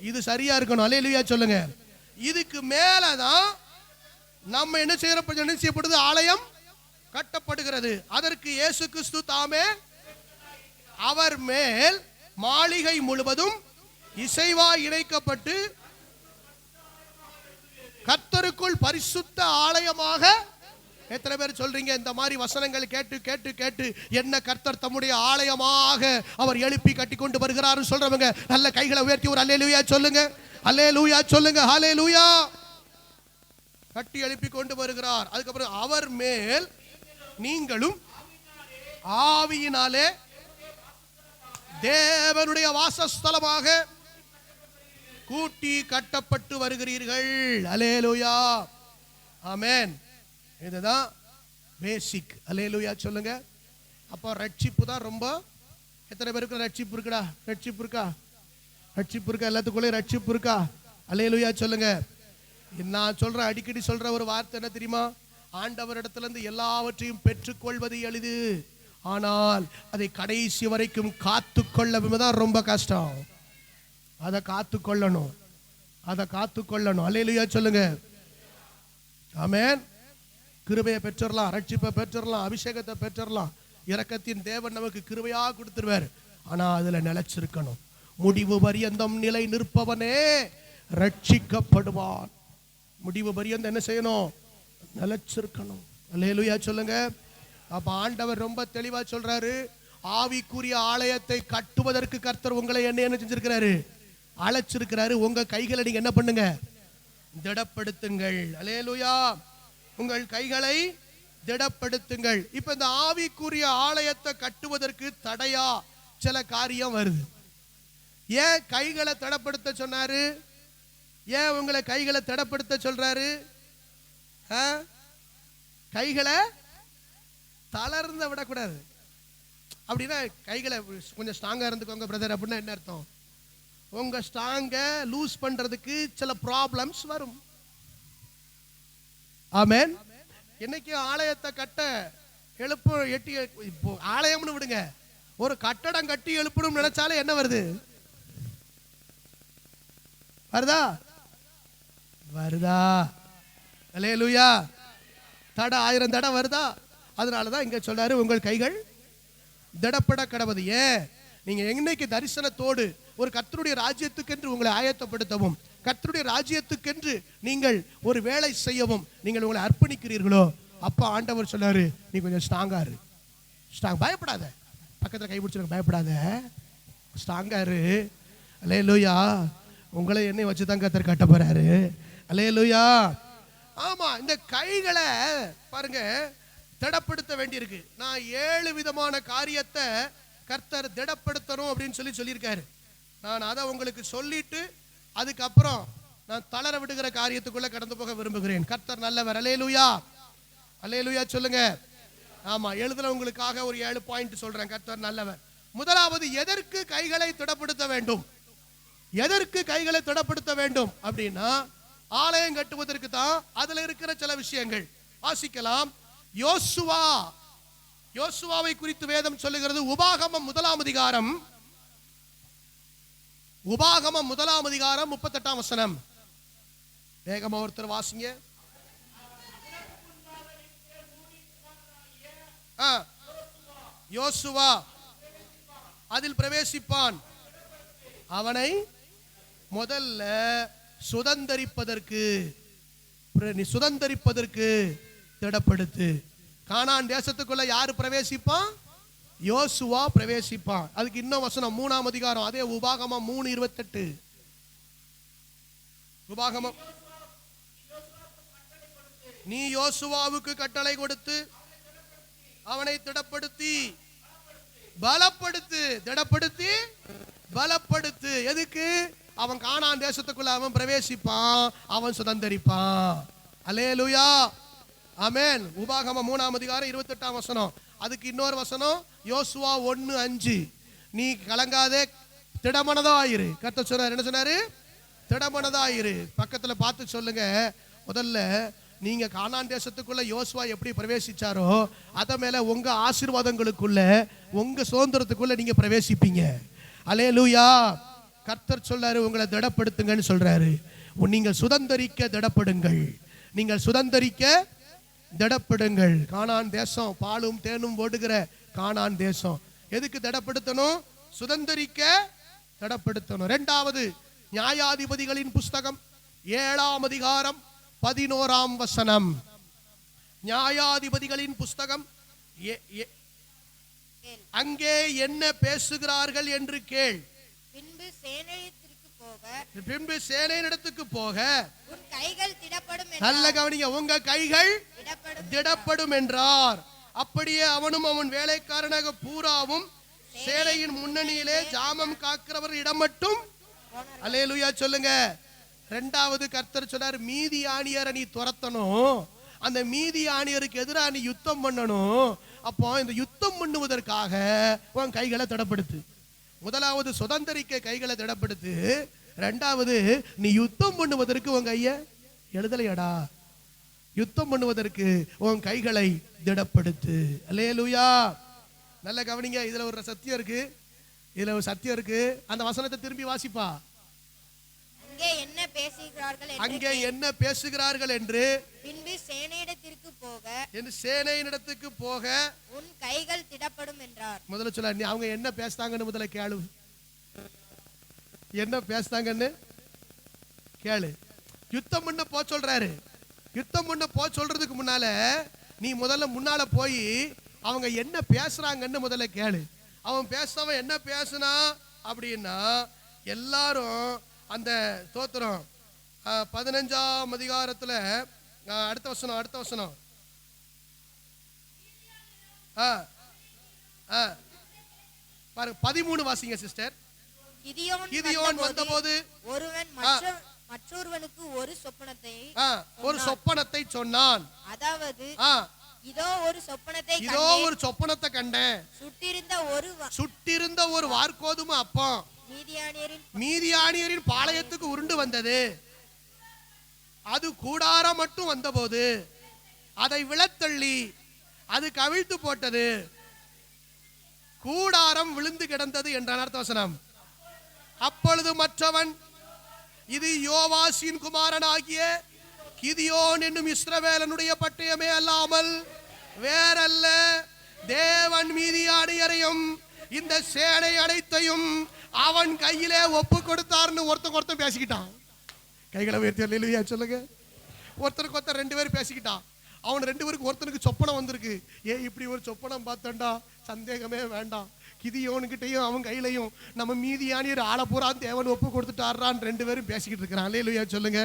இது சரியா இருக்கணும். அல்லேலூயா சொல்லுங்க. இதுக்கு மேலதான் நம்ம என்ன செய்யப்படுது? ஆலயம் கட்டப்படுகிறது. அதற்கு இயேசு கிறிஸ்து தாமே அவர் மேல் மாளிகை முழுவதும் இசைவாய் இணைக்கப்பட்டு கர்த்தருக்குள் பரிசுத்த ஆலயமாக. எத்தனை பேர் சொல்றீங்க இந்த மாதிரி வசனங்கள் கேட்டு கேட்டு கேட்டு என்ன கர்த்தர் தம்முடைய ஆலயமாக அவர் எழுப்பி கட்டி கொண்டு வருகிறார் சொல்றவங்க நல்ல கைகளை உயர்த்தி ஒரு அல்லேலூயா சொல்லுங்க. அல்லேலூயா சொல்லுங்க. ஹல்லேலூயா. கட்டி எழுப்பி கொண்டு வருகிறார். அதுக்கப்புறம் அவர் மேல் நீங்களும் ஆவியினாலே தேவனுடைய வாசஸ்தலமாக கூட்டி கட்டப்பட்டு வருகிறீர்கள். அல்லேலூயா. ஆமென். இதுதான் பேசிக். அல்லேலூயா சொல்லுங்க. அப்போ ரட்சிப்பு தான் ரொம்ப. எத்தனை பேருக்கு ரட்சிப்பு இருக்குடா? ரட்சிப்பு இருக்கா? ரட்சிப்பு இருக்கா? எல்லாத்துக்குள்ளே ரட்சிப்பு இருக்கா? அல்லேலூயா சொல்லுங்க. நான் சொல்ற அடிக்கடி சொல்ற ஒரு வார்த்தை என்ன தெரியுமா? ஆண்டவரிடத்துல இருந்து எல்லாவற்றையும் பெற்றுக்கொள்வது எளிது, ஆனால் அதை கடைசி வரைக்கும் காத்துக்கொள்ளதான் ரொம்ப கஷ்டம். அதை காத்துக்கொள்ளணும், அதை காத்துக்கொள்ளணும். அல்லேலூயா சொல்லுங்க. ஆமென். கிருபையை பெற்றறலாம், ரட்சிப்பை பெற்றறலாம், அபிஷேகத்தை பெற்றறலாம். இரக்கத்தின் தேவன் நமக்கு கிருபையா கொடுத்துருவார். ஆனா அதுல நிலைச்சிருக்கணும். முடிவு பரியந்தம் நிலை நிற்பவனே ரட்சிக்கப்படுவான். முடிவு பரியந்தம் என்ன செய்யணும்? நிலைச்சிருக்கணும். அல்லேலூயா சொல்லுங்க. அப்ப ஆண்டவர் ரொம்ப தெளிவா சொல்றாரு, ஆவிக்குரிய ஆலயத்தை கட்டுவதற்கு கர்த்தர் உங்களை என்ன செஞ்சிருக்கிறாரு? அழைச்சிருக்கிறாரு. உங்க கைகளை நீங்க என்ன பண்ணுங்க? திடப்படுத்துங்கள். அல்லேலூயா. உங்கள் கைகளை திடப்படுத்துங்கள். இப்ப இந்த ஆவிக்குரிய ஆலயத்தை கட்டுவதற்கு தடையா சில காரியம் வருது. ஏன் கைகளை திடப்படுத்த சொன்னாரு? ஏன் உங்களை கைகளை திடப்படுத்த சொல்றாரு? கைகளை தளர்ந்த விடக்கூடாது. அப்படின்னா கைகளை கொஞ்சம் ஸ்ட்ராங்கா இருந்துக்கோங்க பிரதர் அப்படின்னா என்ன அர்த்தம்? உங்க ஸ்ட்ராங்க லூஸ் பண்றதுக்கு சில ப்ராப்ளம்ஸ் வரும். ஆமென். இன்னைக்கு ஆலயத்தை கட்ட எழுப்பு எட்டி ஆலயம்னு விடுங்க, ஒரு கட்டடம் கட்டி எழுப்பணும் நினைச்சாலே என்ன வருது? வருதா? வருதா? அல்லேலூயா. தடை 1000 தடை வருதா? அதனாலதான் இங்க சொல்றாரு உங்கள் கைகள் திடப்பட கடவது. ஏன்? நீங்க என்னைக்கு தரிசனத்தோடு ஒரு கர்த்தருடைய ராஜ்யத்துக்கென்று உங்களை ஆயத்தப்படுத்தவும், கர்த்தருடைய ராஜ்யத்துக்கென்று நீங்கள் ஒரு வேலை செய்யவும் நீங்கள் உங்களை அர்ப்பணிக்கிறீர்களோ, அப்ப ஆண்டவர் சொன்னாரு நீ கொஞ்சம் ஸ்ட்ராங்காரு. பயப்படாத, பக்கத்துல கைப்பிடிச்சு பயப்படாத, ஸ்ட்ராங்காரு. அல்லேலூயா. உங்களை என்னை வச்சுதான் கர்த்தர் கட்ட போறாரு. அல்லேலூயா. ஆமா, இந்த கைகளை பாருங்க திடப்படுத்த வேண்டியிருக்கு. நான் 7 விதமான காரியத்தை கர்த்தர் திடப்படுத்தணும் அப்படின்னு சொல்லியிருக்காரு. நான் அதை உங்களுக்கு சொல்லிட்டு அதுக்கப்புறம் நான் தளர விடுகிற காரியத்துக்குள்ள கடந்து போக விரும்புகிறேன். கர்த்தர் நல்லவர். அல்லேலூயா. அல்லேலூயா சொல்லுங்க. ஆமா, எழுதுறவங்களுக்காக ஒரு 7 பாயிண்ட் சொல்றேன். கர்த்தர் நல்லவர். முதலாவது, எதற்கு கைகளை திடப்படுத்த வேண்டும்? எதற்கு கைகளை திடப்படுத்த வேண்டும் அப்படின்னா, ஆலயம் கட்டுவதற்கு தான். அதுல இருக்கிற சில விஷயங்கள் வாசிக்கலாம். யோசுவாவை குறித்து வேதம் சொல்லுகிறது. உபாகமம் 1ஆம் அதிகாரம் 38ஆம் வசனம். வேகமா ஒருத்தர் வாசிங்க. யோசுவா அதில் பிரவேசிப்பான், அவனை முதல்ல சுதந்தரிப்பதற்கு திடப்படுத்து. கானான் தேசத்துக்குள்ள யாரு பிரவேசிப்பான்? யோசுவா பிரவேசிப்பான். அதுக்கு இன்னும் வசனம் 3ஆம் அதிகாரம், அதே உபாகமம் 3:28. உபாகமம், நீ யோசுவாவுக்கு கட்டளை கொடுத்து அவனை திடப்படுத்தி பலப்படுத்து. திடப்படுத்தி பலப்படுத்து. எதுக்கு? அவன் கானான் தேசத்துக்குள்ள அவன் பிரவேசிப்பான், அவன் சுதந்தரிப்பான். அல்லேலூயா. ஆமென். உபாகமம் 3ஆம் அதிகாரம் 28ஆம் வசனம். அதுக்கு இன்னொரு வசனம் யோசுவா 1:5. நீ கலங்காதே, திடமனதாயிரு. கர்த்தர் சொன்னார். என்ன சொன்னாரு? திடமனதாயிரு. பக்கத்துல பார்த்து சொல்லுங்க. முதல்ல நீங்க கானான் தேசத்துக்குள்ள யோசுவா எப்படி பிரவேசிச்சாரோ அத மேல உங்க ஆசீர்வாதங்களுக்குள்ள, உங்க சுதந்திரத்துக்குள்ள நீங்க பிரவேசிப்பீங்க. அல்லேலூயா. கர்த்தர் சொல்றாரு உங்களை திடப்படுத்துங்கன்னு சொல்றாரு. நீங்கள் சுதந்தரிக்க திடப்படுங்கள். நீங்கள் சுதந்தரிக்க திடப்படுங்கள். கானான் தேசம் பாலும் தேனும் ஓடுகிற கானான் தேசம். எதுக்கு திடப்படுத்தணும்? சுதந்தரிக்க திடப்படுத்தணும். இரண்டாவது, நியாயாதிபதிகளின் புஸ்தகம் 7ஆம் அதிகாரம் 11ஆம் வசனம். நியாயாதிபதிகளின் புஸ்தகம், அங்கே என்ன பேசுகிறார்கள் என்று கேள். பின்பு சேனையிடத்துக்கு போக உன் கைகள் திடப்படும். நல்ல கவனிங்க, உங்க கைகள் திடப்படும் என்றார். அப்படியே அவனும் அவன் வேலைக்காரனாக பூராவும் சேனையின் முன்னணியிலே ஜாமம் காக்கிறவர் இடம் மட்டும். அல்லேலூயா சொல்லுங்க. இரண்டாவது கர்த்தர் சொன்னார், மீதியானியரை நீ துரத்தணும். அந்த மீதியானியருக்கு எதிராக நீ யுத்தம் பண்ணணும். அப்போ இந்த யுத்தம் பண்ணுவதற்காக உன் கைகளை திடப்படுத்து. முதலாவது சுதந்திரிக்க கைகளை திடப்படுத்து. இரண்டாவது, நீ யுத்தம் பண்ணுவதற்கு உன் கைய எழுதலையடா, யுத்தம் பண்ணுவதற்கு உன் கைகளை திடப்படுத்து. அல்லேலூயா. நல்ல கவனிங்க. இதுல ஒரு சத்தியம் இருக்கு. இதுல ஒரு சத்தியம் இருக்கு. அந்த வசனத்தை திரும்பி வாசிப்பா. அங்கே என்ன பேசுகிறார்கள் என்று பின்பு சேனையிடத்துக்கு போக உன் கைகள் திடப்படும் என்றார். முதல்ல சொல்ல, நீ அவங்க என்ன பேசுறாங்கன்னு முதல்ல கேளு. என்ன பேசுறாங்கன்னு கேளு. யுத்தம் பண்ண போ சொல்றாரு. யுத்தம் பண்ண போ சொல்றதுக்கு முன்னால நீ முதல்ல முன்னால போய் அவங்க என்ன பேசுறாங்கன்னு முதல்ல கேளு. அவன் பேசுறவன் என்ன பேசுனா அப்படின்னா, எல்லாரும் அந்த ஸ்தோத்திரம் 15ஆம் அதிகாரத்துல அடுத்த வசனம் பாருங்க, 13 வாசிங்க சிஸ்டர். கிதியோன் வந்தபோது ஒருவன் மற்றொருவனுக்கு ஒரு சொப்பனத்தை சொன்னான். அதாவது இதோ ஒரு சொப்பனத்தை கண்டேன். சுட்டிருந்த ஒரு வார்கோதுமை அப்பம் மீதியானியரின் பாளையத்துக்கு உருண்டு வந்தது. அது கூடாரம் மட்டும் வந்தபோது அதை விழத்தள்ளி அது கவிழ்த்து போட்டது. கூடாரம் விழுந்து கிடந்தது என்றான். அர்த்த வசனம். அப்பொழுது மற்றவன், இது யோவாசின் குமாரனாகிய கிதியோன் என்னும் இஸ்ரவேலனுடைய பட்டயமே அல்லாமல் வேறல்ல. தேவன் மீதியானியரையும் இந்த சேனை அனைத்தையும் அவன் கையிலே ஒப்பு கொடுத்தார்னு ஒருத்தன் பேசிக்கிட்டான். கைகளை உயர்த்தி அல்லேலூயா சொல்லுங்க. ஒருத்தருக்கு ஒருத்தர் 2 பேர் பேசிக்கிட்டான். அவன் 2 பேருக்கு ஒருத்தனுக்கு சொப்பனம் வந்திருக்கு. இப்படி ஒரு சொப்பனம் பார்த்தண்டா, சந்தேகமே வேண்டாம், கிதியோனுக்கிட்டையும் அவன் கையிலையும் நம்ம மீதியானியர் ஆள பூரா தேவன் ஒப்பு கொடுத்துட்டாரான்னு 2 பேரும் பேசிக்கிட்டு இருக்கிறான். அல்லேலூயா சொல்லுங்க.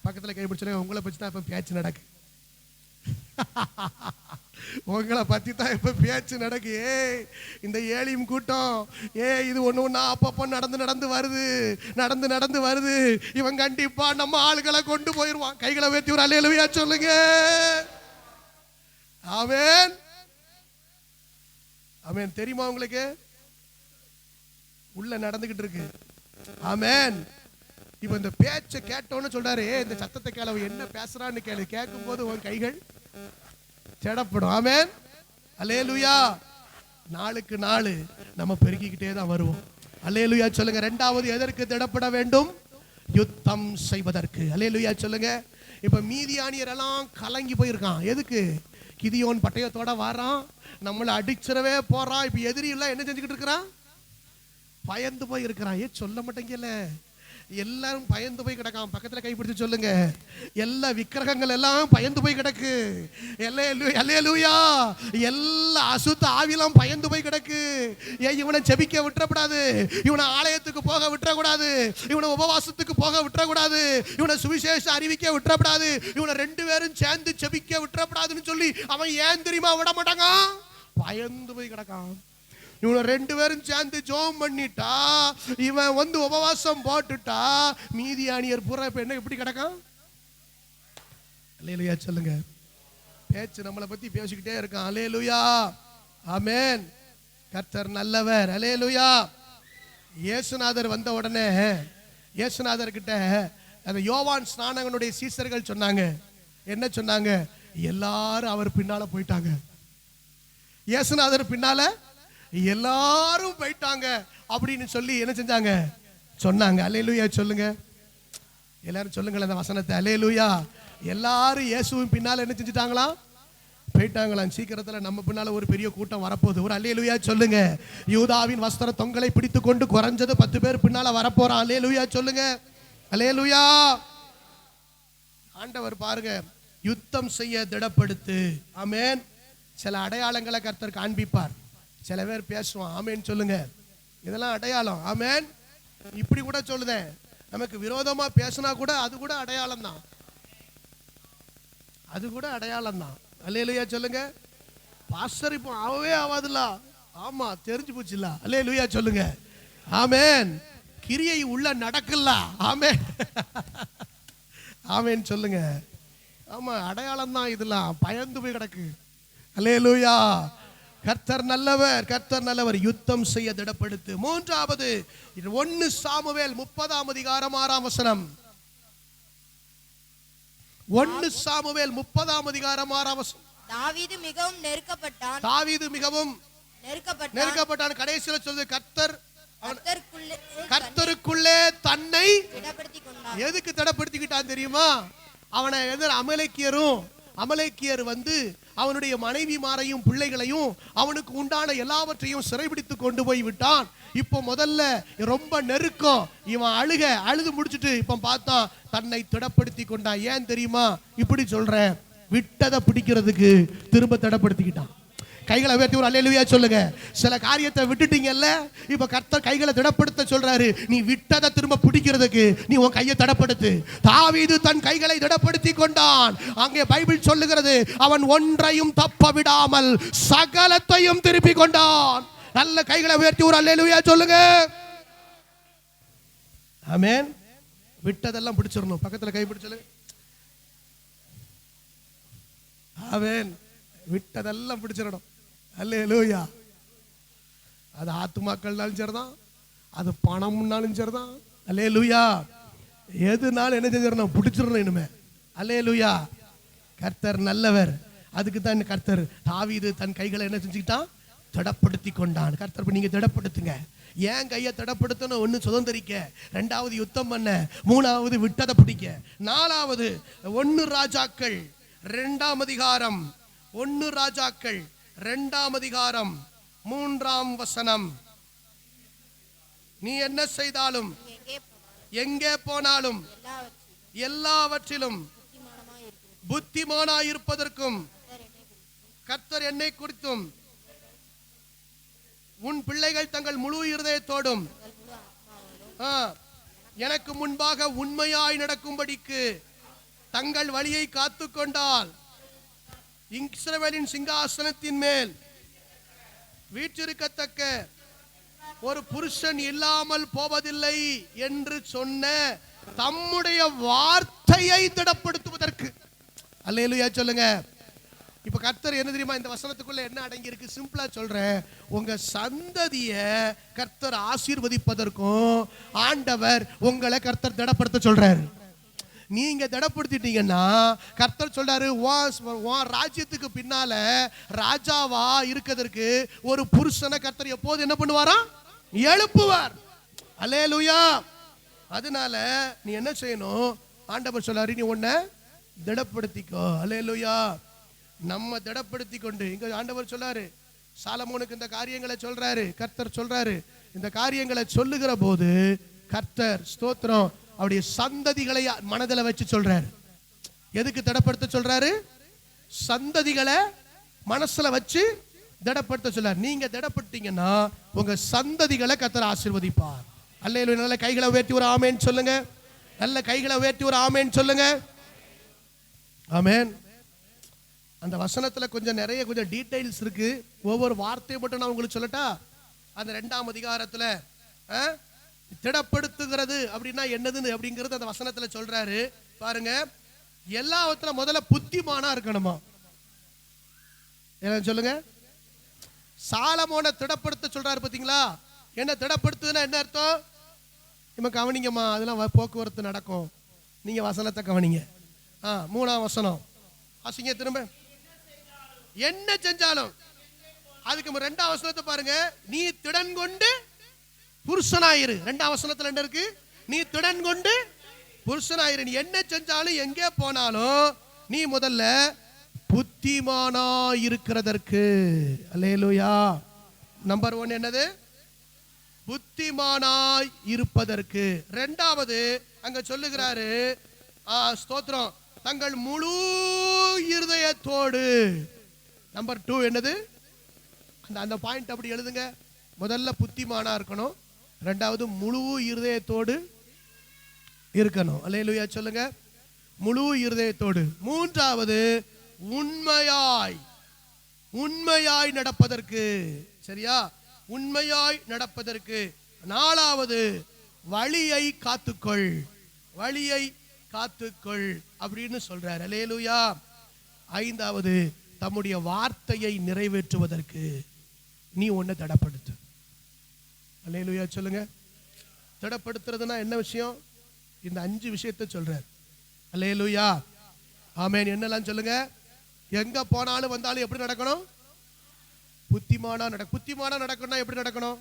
பக்கத்துல கை பிடிச்சல, உங்களை பற்றி தான் இப்ப பேச்சு நடக்கு. உங்களை பத்தி தான் இப்ப பேச்சு நடக்கு. இந்த ஏலியும் கூட்டம் இது ஒண்ணு அப்பப்போ நடந்து வருது. இவன் கண்டிப்பா நம்ம ஆளுகளை கொண்டு போயிருவான். கைகளை உயர்த்தி ஒரு அல்லேலூயா சொல்லுங்க. ஆமென் ஆமென். தெரியுமா உங்களுக்கு? உள்ள நடந்துகிட்டு இருக்கு. ஆமென். இப்ப இந்த பேச்சை கேட்டோன்னு சொல்றாரு, இந்த சத்தத்தை கேள, என்ன பேசுறான்னு கேளு. கேட்கும் போது உன் கைகள் ஜடப்படும். ஆமென் அல்லேலூயா. நாளுக்கு நாள் நம்ம பெருகிக்கிட்டே தான் வருவோம். அல்லேலூயா சொல்லுங்க. 2வது எதற்கு திடப்பட வேண்டும்? யுத்தம் செய்வதற்கு. அல்லேலூயா சொல்லுங்க. இப்ப மீதியானியர் எல்லாம் கலங்கி போயிருக்கான். எதுக்கு? கிதியோன் பட்டயத்தோட வாரான், நம்மளை அடிச்சிடவே போறான். இப்ப எதிரி எல்லாம் என்ன செஞ்சுக்கிட்டு இருக்கிறான்? பயந்து போய் இருக்கிறான். சொல்ல மாட்டேங்கல, எல்லாரும் பயந்து போய் கிடக்கான். பக்கத்துல கைப்பிடிச்சு சொல்லுங்க, எல்லா விக்கிரகங்கள் எல்லாம் பயந்து போய் கிடக்கு. அல்லேலூயா. எல்லா அசுத்த ஆவிலாம் பயந்து போய் கிடக்கு. இவனை செபிக்க விட்டுறக்கூடாது, இவனை ஆலயத்துக்கு போக விட்டுறக்கூடாது, இவனை உபவாசத்துக்கு போக விட்டுறக்கூடாது, இவனை சுவிசேஷம் அறிவிக்க விட்டுறக்கூடாது, இவனை 2 பேரும் சேர்ந்து செபிக்க விட்டுறக்கூடாதுன்னு சொல்லி அவன் ஏன் தெரியுமா விட மாட்டாங்க? பயந்து போய் கிடக்கான். இவனை 2 பேரும் சேர்ந்து ஜோம் பண்ணிட்டா, இவன் வந்து உபவாசம் போட்டுட்டா, மீதியானியர் பூரா இப்ப என்ன இப்படி கிடக்கான்? அல்லேலூயா சொல்லுங்க. பேச்சு நம்மளை பத்தி பேசிக்கிட்டே இருக்கான். அல்லேலூயா ஆமென். கர்த்தர் நல்லவர். அல்லேலூயா. இயேசுநாதர் வந்த உடனே இயேசுநாதர் கிட்ட அந்த யோவான் ஸ்நானகனுடைய சீசர்கள் சொன்னாங்க. என்ன சொன்னாங்க? எல்லாரும் அவர் பின்னால போயிட்டாங்க. இயேசுநாதர் பின்னால எல்லாரும் போயிட்டாங்க அப்படின்னு சொல்லி என்ன செஞ்சாங்க? சொன்னாங்க. அல்லேலூயா சொல்லுங்க. எல்லாரும் சொல்லுங்களேன் அந்த வசனத்தை. அல்லேலூயா. எல்லாரும் இயேசுவின் பின்னால என்ன செஞ்சுட்டாங்களாம்? போயிட்டாங்களாம். சீக்கிரத்துல நம்ம பின்னால ஒரு பெரிய கூட்டம் வரப்போகுது. ஒரு அல்லேலூயா சொல்லுங்க. யூதாவின் வஸ்திர தொங்கலை பிடித்து கொண்டு குறைஞ்சது 10 பேர் பின்னால வரப்போறான். அல்லேலூயா சொல்லுங்க. அல்லேலூயா. ஆண்டவர் பாருங்க, யுத்தம் செய்ய திடப்படுத்து. ஆமென். சில அடையாளங்களை கர்த்தர் காண்பிப்பார். சில பேர் பேசுவான். ஆமென் சொல்லுங்க. இதெல்லாம் அடையாளம். ஆமென். இப்படி கூட சொல்லுதேன், நமக்கு விரோதமா பேசினா கூட அது கூட அடையாளம் தான். அது கூட அடையாளம் தான். அல்லேலூயா சொல்லுங்க. பாஸ்டர் இப்போ ஆகவே ஆகாதுல்ல. ஆமா, தெரிஞ்சு போச்சுல்ல. அல்லேலூயா சொல்லுங்க. ஆமென். கிரியை உள்ள நடக்கல. ஆமென் ஆமென் சொல்லுங்க. ஆமா, அடையாளம் தான் இதெல்லாம். பயந்து போய் கிடக்கு. அல்லேலூயா. கர்த்தர் நல்லவர், கர்த்தர் நல்லவர். யுத்தம் செய்ய திடப்படுத்து. 3வது 1 சாமுவேல் 30ஆம் அதிகாரம் 6ஆம் வசனம். 1 சாமுவேல் 30ஆம் அதிகாரம் 6ஆம் வசனம். தாவீது மிகவும் நெருக்கப்பட்டான். தாவீது மிகவும் நெருக்கப்பட்டான். கடைசியில சொல்லுது, கர்த்தருக்குள்ளே தன்னை திடப்படுத்திக் கொண்டான். எதுக்கு திடப்படுத்திக்கிட்டான் தெரியுமா? அவனை அமலேக்கியர் வந்து அவனுடைய மனைவிமாரையும் பிள்ளைகளையும் அவனுக்கு உண்டான எல்லாவற்றையும் சிறைபிடித்து கொண்டு போய் விட்டான். இப்போ முதல்ல ரொம்ப நெருக்கம். இவன் அழுது முடிச்சுட்டு இப்ப பார்த்தா தன்னை திடப்படுத்தி கொண்டான். ஏன் தெரியுமா இப்படி சொல்றேன்? விட்டதை பிடிக்கிறதுக்கு திரும்ப திடப்படுத்திக்கிட்டான். கைகளை உயர்த்தி ஒரு அல்லேலூயா சொல்லுங்க. சில காரியத்தை விட்டுட்டீங்கல்ல, இப்ப கர்த்தர் கைகளை திடப்படுத்த சொல்றாரு. நீ விட்டதை திரும்ப பிடிக்கிறதுக்கு நீ உன் கையை திடப்படுத்து. தாவீது தன் கைகளை திடப்படுத்தி கொண்டான். அங்கே பைபிள் சொல்லுகிறது, அவன் ஒன்றையும் தப்ப விடாமல் சகலத்தையும் திருப்பி கொண்டான். நல்ல கைகளை உயர்த்தி ஒரு அல்லேலூயா சொல்லுங்க. ஆமென். விட்டதெல்லாம் பிடிச்சிடணும். பக்கத்துல கை பிடிச்சல. ஆமென். விட்டதெல்லாம் பிடிச்சிடணும். அல்லேலூயா. அது ஆத்துமாக்கள்னாலும் சரிதான், அது பணம்னாலும் சரிதான். அல்லேலூயா. எதுனாலும் என்ன செஞ்சிடணும்? பிடிச்சிடணும் இனிமே. அல்லேலூயா. கர்த்தர் நல்லவர். அதுக்கு தான் கர்த்தர் தாவீது தன் கைகளை என்ன செஞ்சுக்கிட்டான்? திடப்படுத்தி கொண்டான். கர்த்தர் நீங்க திடப்படுத்துங்க. ஏன் கையை திடப்படுத்தணும்? ஒன்று சுதந்திரிக்க, ரெண்டாவது யுத்தம் பண்ண, மூணாவது விட்டதை பிடிக்க, நாலாவது 1 ராஜாக்கள் 2ஆம் அதிகாரம், 1 ராஜாக்கள் 2ஆம் அதிகாரம் 3ஆம் வசனம். நீ என்ன செய்தாலும் எங்கே போனாலும் எல்லாவற்றிலும் புத்திமானாயிருப்பதற்கும் கர்த்தர் என்னை குறித்தும் உன் பிள்ளைகள் தங்கள் முழு இருதயத்தோடும் எனக்கு முன்பாக உண்மையாய் நடக்கும்படிக்கு தங்கள் வழியை காத்துக்கொண்டால் இஸ்ரவேலின் சிங்காசனத்தின் மேல் வீற்றிருக்கத்தக்க ஒரு புருஷன் இல்லாமல் போவதில்லை என்று சொன்ன தம்முடைய வார்த்தையை திடப்படுத்துவதற்கு. அல்லேலூயா சொல்லுங்க. இப்ப கர்த்தர் என்ன தெரியுமா, இந்த வசனத்துக்குள்ள என்ன அடங்கி இருக்கு? சிம்பிளா சொல்றேன், உங்க சந்ததிய கர்த்தர் ஆசீர்வதிப்பதற்கும் ஆண்டவர் உங்களை கர்த்தர் திடப்படுத்த சொல்றாரு. நீங்க திடப்படுத்திட்டீங்கன்னா கர்த்தர் சொல்றாரு, ராஜ்யத்துக்கு பின்னால ராஜாவா இருக்கிறதுக்கு ஒரு புருஷனை கர்த்தர் எப்போது என்ன பண்ணுவாராம்? எழுப்புவார். அல்லேலூயா. அதனால நீ என்ன செய்யணும்? ஆண்டவர் சொல்றாரு, நீ உன்னை திடப்படுத்திக்கோ. அல்லேலூயா. நம்ம திடப்படுத்தி கொண்டு, இங்க ஆண்டவர் சொல்றாரு, சாலமோனுக்கு இந்த காரியங்களை சொல்றாரு, கர்த்தர் சொல்றாரு. இந்த காரியங்களை சொல்லுகிற போது கர்த்தர் ஸ்தோத்திரம் அவருடைய சந்ததிகளை மனதில் வச்சு சொல்றாரு. எதுக்கு திடப்படுத்த சொல்றாரு? சந்ததிகளை மனசுல வச்சு திடப்படுத்த சொல்றாரு. நீங்க திடப்படுத்தீங்கன்னா உங்க சந்ததிகளை கர்த்தர் ஆசீர்வதிப்பார். அல்லேலூயா. நல்ல கைகளை உயர்த்தி ஒரு ஆமேன் சொல்லுங்க. நல்ல கைகளை உயர்த்தி ஒரு ஆமேன் சொல்லுங்க. ஆமேன். அந்த வசனத்துல கொஞ்சம் டீடைல்ஸ் இருக்கு. ஒவ்வொரு வார்த்தையை மட்டும் நான் உங்களுக்கு சொல்லட்டா? அந்த 2ஆம் அதிகாரத்துல திடப்படுத்துகிறது அப்படின்னா என்னதுன்னு அப்படிங்கிறது அந்த வசனத்துல சொல்றாரு. பாருங்க, எல்லாவற்றிலும் முதல்ல புத்திமானா இருக்கணுமா? என்ன சொல்லுங்க? சாலமோனை திடப்படுத்த சொல்றாரு. பாத்தீங்களா? என்ன திடப்படுத்துதுன்னா என்ன அர்த்தம்? இவன் கவனிங்கம்மா, அதெல்லாம் போக்குவரத்து நடக்கும். நீங்க வசனத்தை கவனிங்க. 3ஆம் வசனம் வாசிங்க திரும்ப. என்ன செஞ்சாலும், அதுக்கு 2ஆம் வசனத்தை பாருங்க, நீ திடன் கொண்டு புருஷனாயிரு. 2ஆம் வசனத்துல என்ன இருக்கு? நீ திடன் கொண்டு புருஷனாயிரு. நீ என்ன செஞ்சாலும் எங்கே போனாலும் நீ முதல்ல புத்திமானா இருக்கிறதற்கு. அல்லேலூயா. நம்பர் 1 என்னது? புத்திமானாய் இருப்பதற்கு. 2வது அங்க சொல்லுகிறாரு, ஸ்தோத்திரம், தங்கள் முழு இருதயத்தோடு. நம்பர் 2 என்னது? அந்த பாயிண்ட் அப்படி எழுதுங்க. முதல்ல புத்திமானா இருக்கணும், 2வது முழு இருதயத்தோடு இருக்கணும். அல்லேலூயா சொல்லுங்க. முழு இருதயத்தோடு. 3வது உண்மையாய் நடப்பதற்கு. சரியா? உண்மையாய் நடப்பதற்கு. 4வது வழியை காத்துக்கொள் அப்படின்னு சொல்றார். அல்லேலூயா. 5வது தம்முடைய வார்த்தையை நிறைவேற்றுவதற்கு நீ ஒன்ன திடப்படுத்து. அல்லேலூயா சொல்லுங்க. திடப்படுத்துறதுன்னா என்ன விஷயம்? இந்த 5 விஷயத்தை சொல்றார். அல்லேலூயா. ஆமென். என்னெல்லாம் சொல்லுங்க? எங்க போனாலும் வந்தாலும் எப்படி நடக்கணும்? புத்திமானா நடக்கணும்னா எப்படி நடக்கணும்?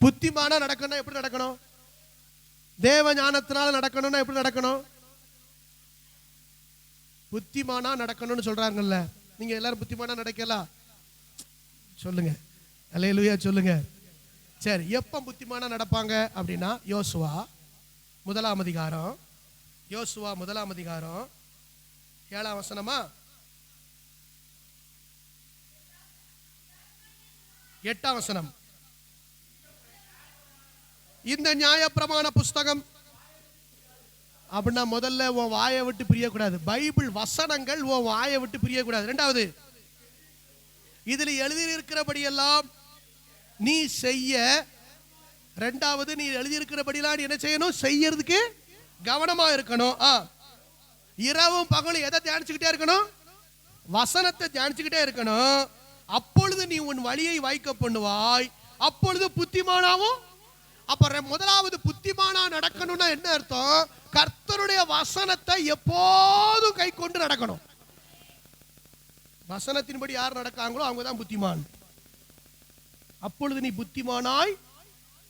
புத்திமானா நடக்கணும்னா எப்படி நடக்கணும்? தேவ ஞானத்தினால நடக்கணும்னா எப்படி நடக்கணும்? புத்திமானா நடக்கணும்னு சொல்றாங்கல்ல, நீங்க எல்லாரும் புத்திமானா நடக்கலாம் சொல்லுங்க. அல்லேலூயா சொல்லுங்க. சரி, எப்ப புத்திமானா நடப்பாங்க அப்படின்னா யோசுவா 1ஆம் அதிகாரம் 7ஆம் வசனமா 8ஆம் வசனம். இந்த நியாயப்பிரமாண புஸ்தகம் அப்படின்னா முதல்ல உன் வாயை விட்டு பிரியக்கூடாது. பைபிள் வசனங்கள் உன் வாயை விட்டு பிரியக்கூடாது. 2வது, இதுல எழுதியிருக்கிறபடியெல்லாம் நீ செய்ய. 2வது, நீ எழுதியிருக்கிறபடியெல்லாம் என்ன செய்யணும்? செய்யறதுக்கு கவனமா இருக்கணும். இரவும் பகலும் எதை தியானிச்சுக்கிட்டே இருக்கணும்? வசனத்தை தியானிச்சுக்கிட்டே இருக்கணும். அப்பொழுது நீ உன் வழியை வாய்க்க பண்ணுவாய், அப்பொழுது புத்திமானாவும். அப்ப முதலாவது புத்திமானா நடக்கணும்னா என்ன அர்த்தம்? கர்த்தருடைய வசனத்தை எப்போதும் கை கொண்டு நடக்கணும். வசனத்தின்படி யார் நடக்காங்களோ அவங்க தான் புத்திமான். அப்பொழுது நீ புத்திமானாய்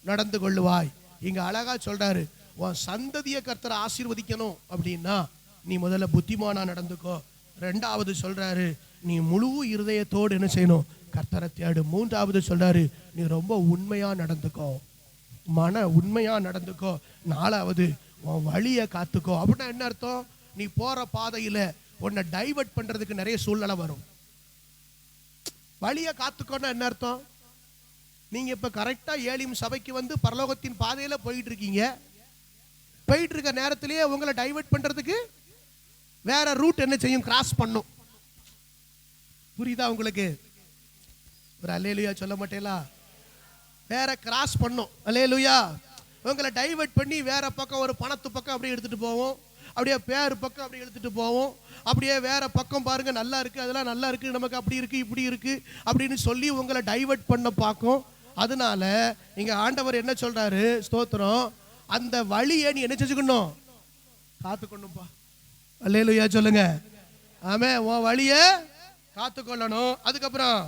நடந்து கொள்ளுவாய். இங்க அழகா சொல்றாரு, உன் சந்ததியை கர்த்தர் ஆசீர்வதிக்கணும் அப்படின்னா நீ முதல்ல புத்திமானா நடந்துக்கோ. ரெண்டாவது சொல்றாரு, நீ முழு இருதயத்தோடு என்ன செய்யணும், கர்த்தரை தேடு. மூன்றாவது சொல்றாரு, நீ ரொம்ப உண்மையா நடந்துக்கோ, உண்மையா நடந்துக்கோ. நாலாவது உன் வழியை காத்துக்கோ. அப்படின்னா என்ன அர்த்தம்? நீ போற பாதையில உன்னை டைவர்ட் பண்றதுக்கு நிறைய சூழ்நிலை வரும். வழியை காத்துக்கோன்னா என்ன அர்த்தம்? நீங்க இப்ப கரெக்டா ஏலிம் சபைக்கு வந்து பரலோகத்தின் பாதையில போயிட்டு இருக்கீங்க. போயிட்டு இருக்க நேரத்திலேயே உங்களை டைவர்ட் பண்றதுக்கு வேற ரூட் என்ன செய்யும், கிராஸ் பண்ணும். புரியுதா உங்களுக்கு? ஒரு அல்லேலூயா சொல்ல மாட்டேலா? வேற கிராஸ் பண்ணும். அல்லேலூயா. உங்களை டைவர்ட் பண்ணி வேற பக்கம், ஒரு பணத்து பக்கம் அப்படியே எடுத்துட்டு போவோம், அப்படியே பேர் பக்கம் அப்படியே எடுத்துட்டு போவோம், அப்படியே வேற பக்கம் பாருங்க நல்லா இருக்கு, அதெல்லாம் நல்லா இருக்கு, நமக்கு அப்படி இருக்கு இப்படி இருக்கு அப்படின்னு சொல்லி உங்களை டைவர்ட் பண்ண பார்க்கும். அதனால இங்க ஆண்டவர் என்ன சொல்றாரு, ஸ்தோத்திரம், அந்த வழியை நீ என்ன செஞ்சுக்கணும், காத்துக்கொள்ளும்பா. அல்லேலூயா சொல்லுங்க. ஆமே, உன் வழியை காத்துக்கொள்ளணும். அதுக்கப்புறம்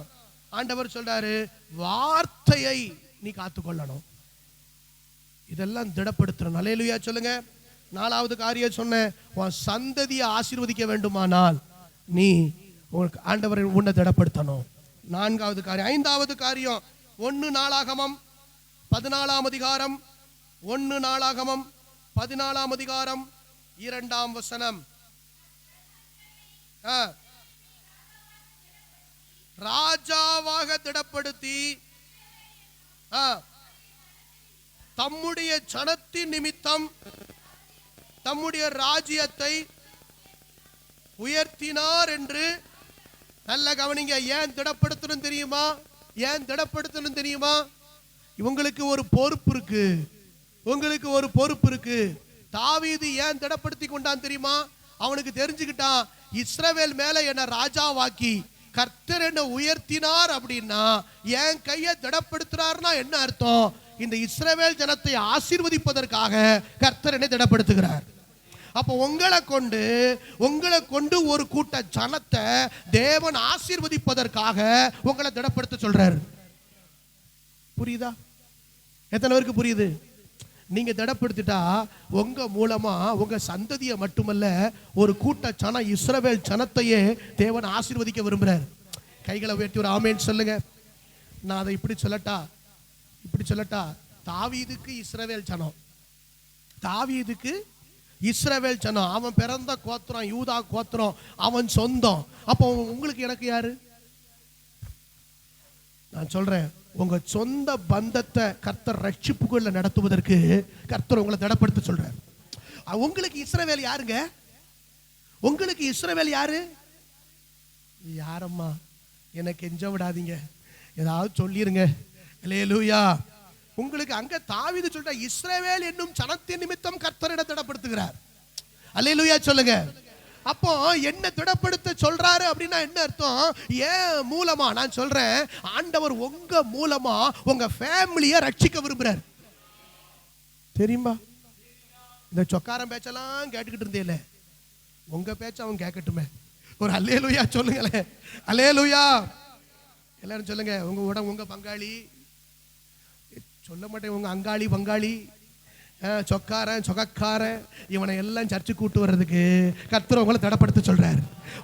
ஆண்டவர் சொல்றாரு, வார்த்தையை நீ காத்துக்கொள்ளணும். இதெல்லாம் திடப்படுத்தணும். அல்லேலூயா சொல்லுங்க. நாலாவது காரியம் சொன்னேன், உன் சந்ததியை ஆசீர்வதிக்க வேண்டுமானால் நீ ஆண்டவரை உன்னை திடப்படுத்தணும். நான்காவது காரியம். ஐந்தாவது காரியம் 1 நாளாகமம் 14ஆம் அதிகாரம், 1 நாளாகமம் 14ஆம் அதிகாரம் 2ஆம் வசனம். ராஜாவாக திடப்படுத்தி தம்முடைய ஜனத்தின் நிமித்தம் தம்முடைய ராஜ்யத்தை உயர்த்தினார் என்று. நல்ல கவனிங்க. ஏன் திடப்படுத்தணும் தெரியுமா? ஏன் திடப்படுத்தணும் தெரியுமா? இவங்களுக்கு ஒரு பொறுப்பு இருக்கு, உங்களுக்கு ஒரு பொறுப்பு இருக்கு. தாவீது ஏன் திடப்படுத்தி கொண்டான் தெரியுமா? அவனுக்கு தெரிஞ்சுக்கிட்டான், இஸ்ரவேல் மேல என்ன ராஜாவாக்கி கர்த்தர் என்ன உயர்த்தினார் அப்படின்னா என் கையை திடப்படுத்துறாருன்னா என்ன அர்த்தம்? இந்த இஸ்ரவேல் ஜனத்தை ஆசீர்வதிப்பதற்காக கர்த்தர் என்ன திடப்படுத்துகிறார். அப்போ உங்களை கொண்டு ஒரு கூட்ட ஜனத்தை தேவன் ஆசீர்வதிப்பதற்காக உங்களை திடப்படுத்த சொல்றாரு. புரியுதா? எத்தனை பேருக்கு புரியுது? நீங்க திடப்படுத்திட்டா உங்க மூலமா உங்க சந்ததியை மட்டுமல்ல, ஒரு கூட்ட ஜனம், இஸ்ரவேல் ஜனத்தையே தேவன் ஆசீர்வதிக்க விரும்புறார். கைகளை உயர்த்தி ஒரு ஆமென் சொல்லுங்க. நான் அதை இப்படி சொல்லட்டா, தாவீதுக்கு இஸ்ரவேல் ஜனம், தாவீதுக்கு இஸ்ரவேல் ஜனம், அவன் பிறந்த கோத்திரம் யூதா கோத்திரம், அவன் சொந்தம். அப்போ உங்களுக்கு எனக்கு யாரு? நான் சொல்றேன், உங்க சொந்த பந்தத்தை கர்த்தர் ரட்சிப்புக்குள்ள நடத்துவதற்கு கர்த்தர் உங்களை திடப்படுத்த சொல்றார். உங்களுக்கு இஸ்ரவேல் யாருங்க? உங்களுக்கு இஸ்ரவேல் யாரு? யாரம்மா? எனக்கு எஞ்ச விடாதீங்க, ஏதாவது சொல்லிருங்க. அல்லேலூயா. உங்களுக்கு அங்க தாவீது சொல்ற, இஸ்ரவேல் என்னும் ஜனத்தின் நிமித்தம் கர்த்தரிட திடப்படுத்துகிறார். அல்லேலூயா சொல்லுங்க. அப்போ என்ன திடப்படுத்த சொல்றாரு அப்படின்னா என்ன அர்த்தம்? ஏன் மூலமா? நான் சொல்றேன், ஆண்டவர் உங்க மூலமா உங்க ஃபேமிலியை ரட்சிக்க விரும்புறார். தெரியுமா? இந்த சொக்காரம் பேச்செல்லாம் கேட்டுக்கிட்டு இருந்தேல, உங்க பேச்ச அவன் கேட்கட்டுமே. ஒரு அல்லேலூயா சொல்லுங்களேன். அல்லேலூயா. எல்லாரும் சொல்லுங்க. உங்க பங்காளி சொல்ல மாட்டேன், உங்க அங்காளி பங்காளி சொக்காரன் சொகக்காரன் இவனை எல்லாம் சர்ச்சு கூட்டு வர்றதுக்கு கர்த்தர் உங்களை திடப்படுத்த சொல்றாரு.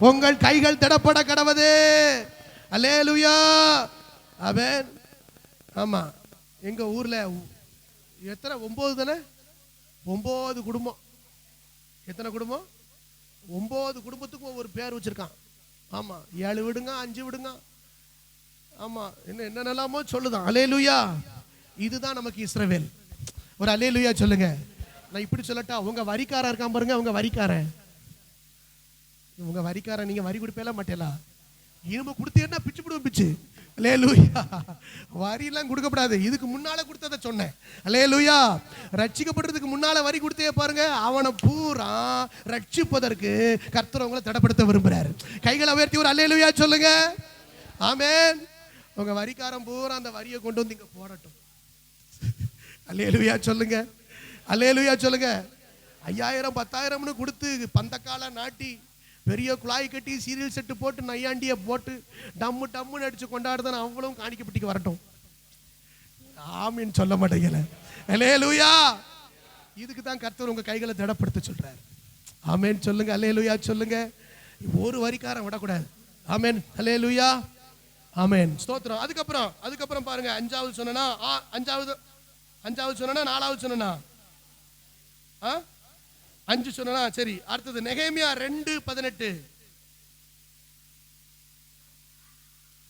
உங்கள் கைகள் திடப்பட கடவது. அல்லேலூயா. ஆமென். ஆமா, எங்க ஊர்ல எத்தனை 9 தானே? 9 குடும்பம். எத்தனை குடும்பம்? 9 குடும்பத்துக்கும் ஒரு பேர் வச்சிருக்கான். ஆமா, 7 விடுங்க, 5 விடுங்க. ஆமா, என்னென்னலாமோ சொல்லுதான். அல்லேலூயா. இதுதான் நமக்கு இஸ்ரவேல். ஒரு அல்லேலூயா சொல்லுங்க. நான் இப்படி சொல்லட்டா, உங்க வரிக்காரன் இருக்கான் பாருங்க, உங்க வரிக்காரன் நீங்க வரி கொடுப்பேல மாட்டேலா? இரும்பு கொடுத்தீங்கன்னா பிச்சு விடுவோம், பிச்சு. அல்லேலூயா. வரி எல்லாம் கொடுக்கப்படாது. இதுக்கு முன்னால கொடுத்ததை சொன்னேன். அல்லேலூயா. ரட்சிக்கப்படுறதுக்கு முன்னால வரி கொடுத்தே பாருங்க, அவனை பூரா ரட்சிப்பதற்கு கர்த்தர் உங்களை திடப்படுத்த விரும்புறாரு. கைகளை உயர்த்தி ஒரு அல்லேலூயா சொல்லுங்க. ஆமென். உங்க வரிக்காரன் பூரா அந்த வரியை கொண்டு வந்து இங்க போடட்டும். அல்லேலூயா சொல்லுங்க. அல்லேலூயா சொல்லுங்க. 5000 10,000ன்னு கொடுத்து பந்தக்கால நாட்டி பெரிய குழாய் கட்டி சீரியல் செட்டு போட்டு நையாண்டியை போட்டு டம்மு டம்முன்னு அடிச்சு கொண்டாடுதான் அவ்வளவும் காணிக்கப்பட்டிக்கு வரட்டும். ஆமீன் சொல்ல மாட்டேங்கல. அல்லேலூயா. இதுக்கு தான் கர்த்தர் உங்க கைகளை திடப்படுத்த சொல்றாரு. ஆமேன் சொல்லுங்க. அல்லேலூயா சொல்லுங்க. ஒரு வரிக்காரன் விடக்கூடாது. ஆமேன். அல்லேலூயா. ஆமேன். ஸ்தோத்திரம். அதுக்கப்புறம் பாருங்க, அஞ்சாவது சொன்னா, அஞ்சாவது சொன்னா, நாலாவது சொன்னா, 5 சொன்னா சரி. அடுத்தது நெகேமியா 2:18.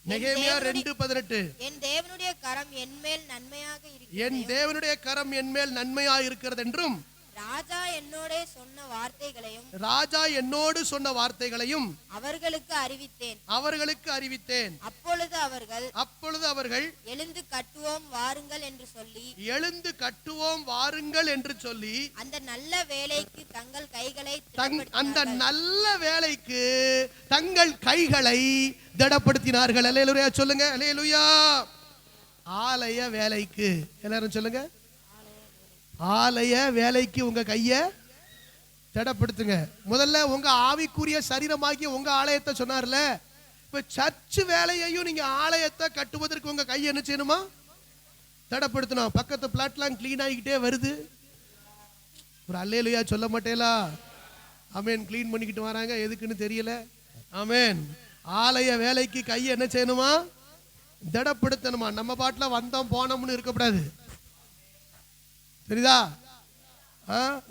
நெகேமியா 2:18. என் தேவனுடைய கரம் என்மேல் நன்மையாக இருக்கிறது. என் தேவனுடைய கரம் என்மேல் நன்மையாக இருக்கிறது என்றும் ராஜா என்னோட சொன்ன வார்த்தைகளையும் அவர்களுக்கு அறிவித்தேன். அப்பொழுது அவர்கள் எழுந்து கட்டுவோம் வாருங்கள் என்று சொல்லி அந்த நல்ல வேலைக்கு தங்கள் கைகளை திடப்படுத்தினார்கள். அல்லேலூயா சொல்லுங்க. அல்லேலூயா. ஆலய வேலைக்கு எல்லாரும் சொல்லுங்க. ஆலய வேலைக்கு உங்க கைய திடப்படுத்துங்க. முதல்ல உங்க ஆவிக்குரிய சரீரமாகிய உங்க ஆலயத்தை சொன்னார்ல. இப்ப சர்ச் வேலையையும் நீங்க ஆலயத்தை கட்டுவதற்கு உங்க கையை என்ன செய்யணுமா? திடப்படுத்தணும். பக்கத்து பிளாட்லாம் கிளீன் ஆகிக்கிட்டே வருது. ஒரு அல்லேலூயா சொல்ல மாட்டேலா? ஆமேன். கிளீன் பண்ணிக்கிட்டு வராங்க, எதுக்குன்னு தெரியல. ஆமேன். ஆலய வேலைக்கு கையை என்ன செய்யணுமா? திடப்படுத்தணுமா? நம்ம பாட்டுல வந்தோம் போனோம்னு இருக்கக்கூடாது. சரிதா?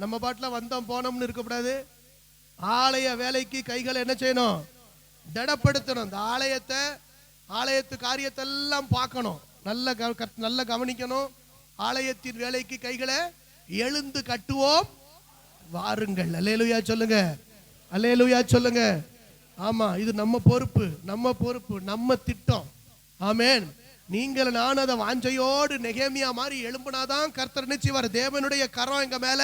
நம்ம பாட்டுல வந்தோம் போனோம்னு இருக்கக்கூடாது. ஆலய வேலைக்கு கைகளை என்ன செய்யணும்? திடப்படுத்தணும். இந்த ஆலயத்து காரியத்தை எல்லாம் பார்க்கணும், நல்ல கவனிக்கணும். ஆலயத்தின் வேலைக்கு கைகளை எழுந்து கட்டுவோம் வாருங்கள். அல்லேலூயா சொல்லுங்க. அல்லேலூயா சொல்லுங்க. ஆமா, இது நம்ம பொறுப்பு, நம்ம திட்டம். ஆமேன். நீங்கள் நான் அதை வாஞ்சையோடு நெகேமியா மாதிரி எழும்பினாதான் கர்த்தர் நிச்சயவார். தேவனுடைய கரம் எங்க மேல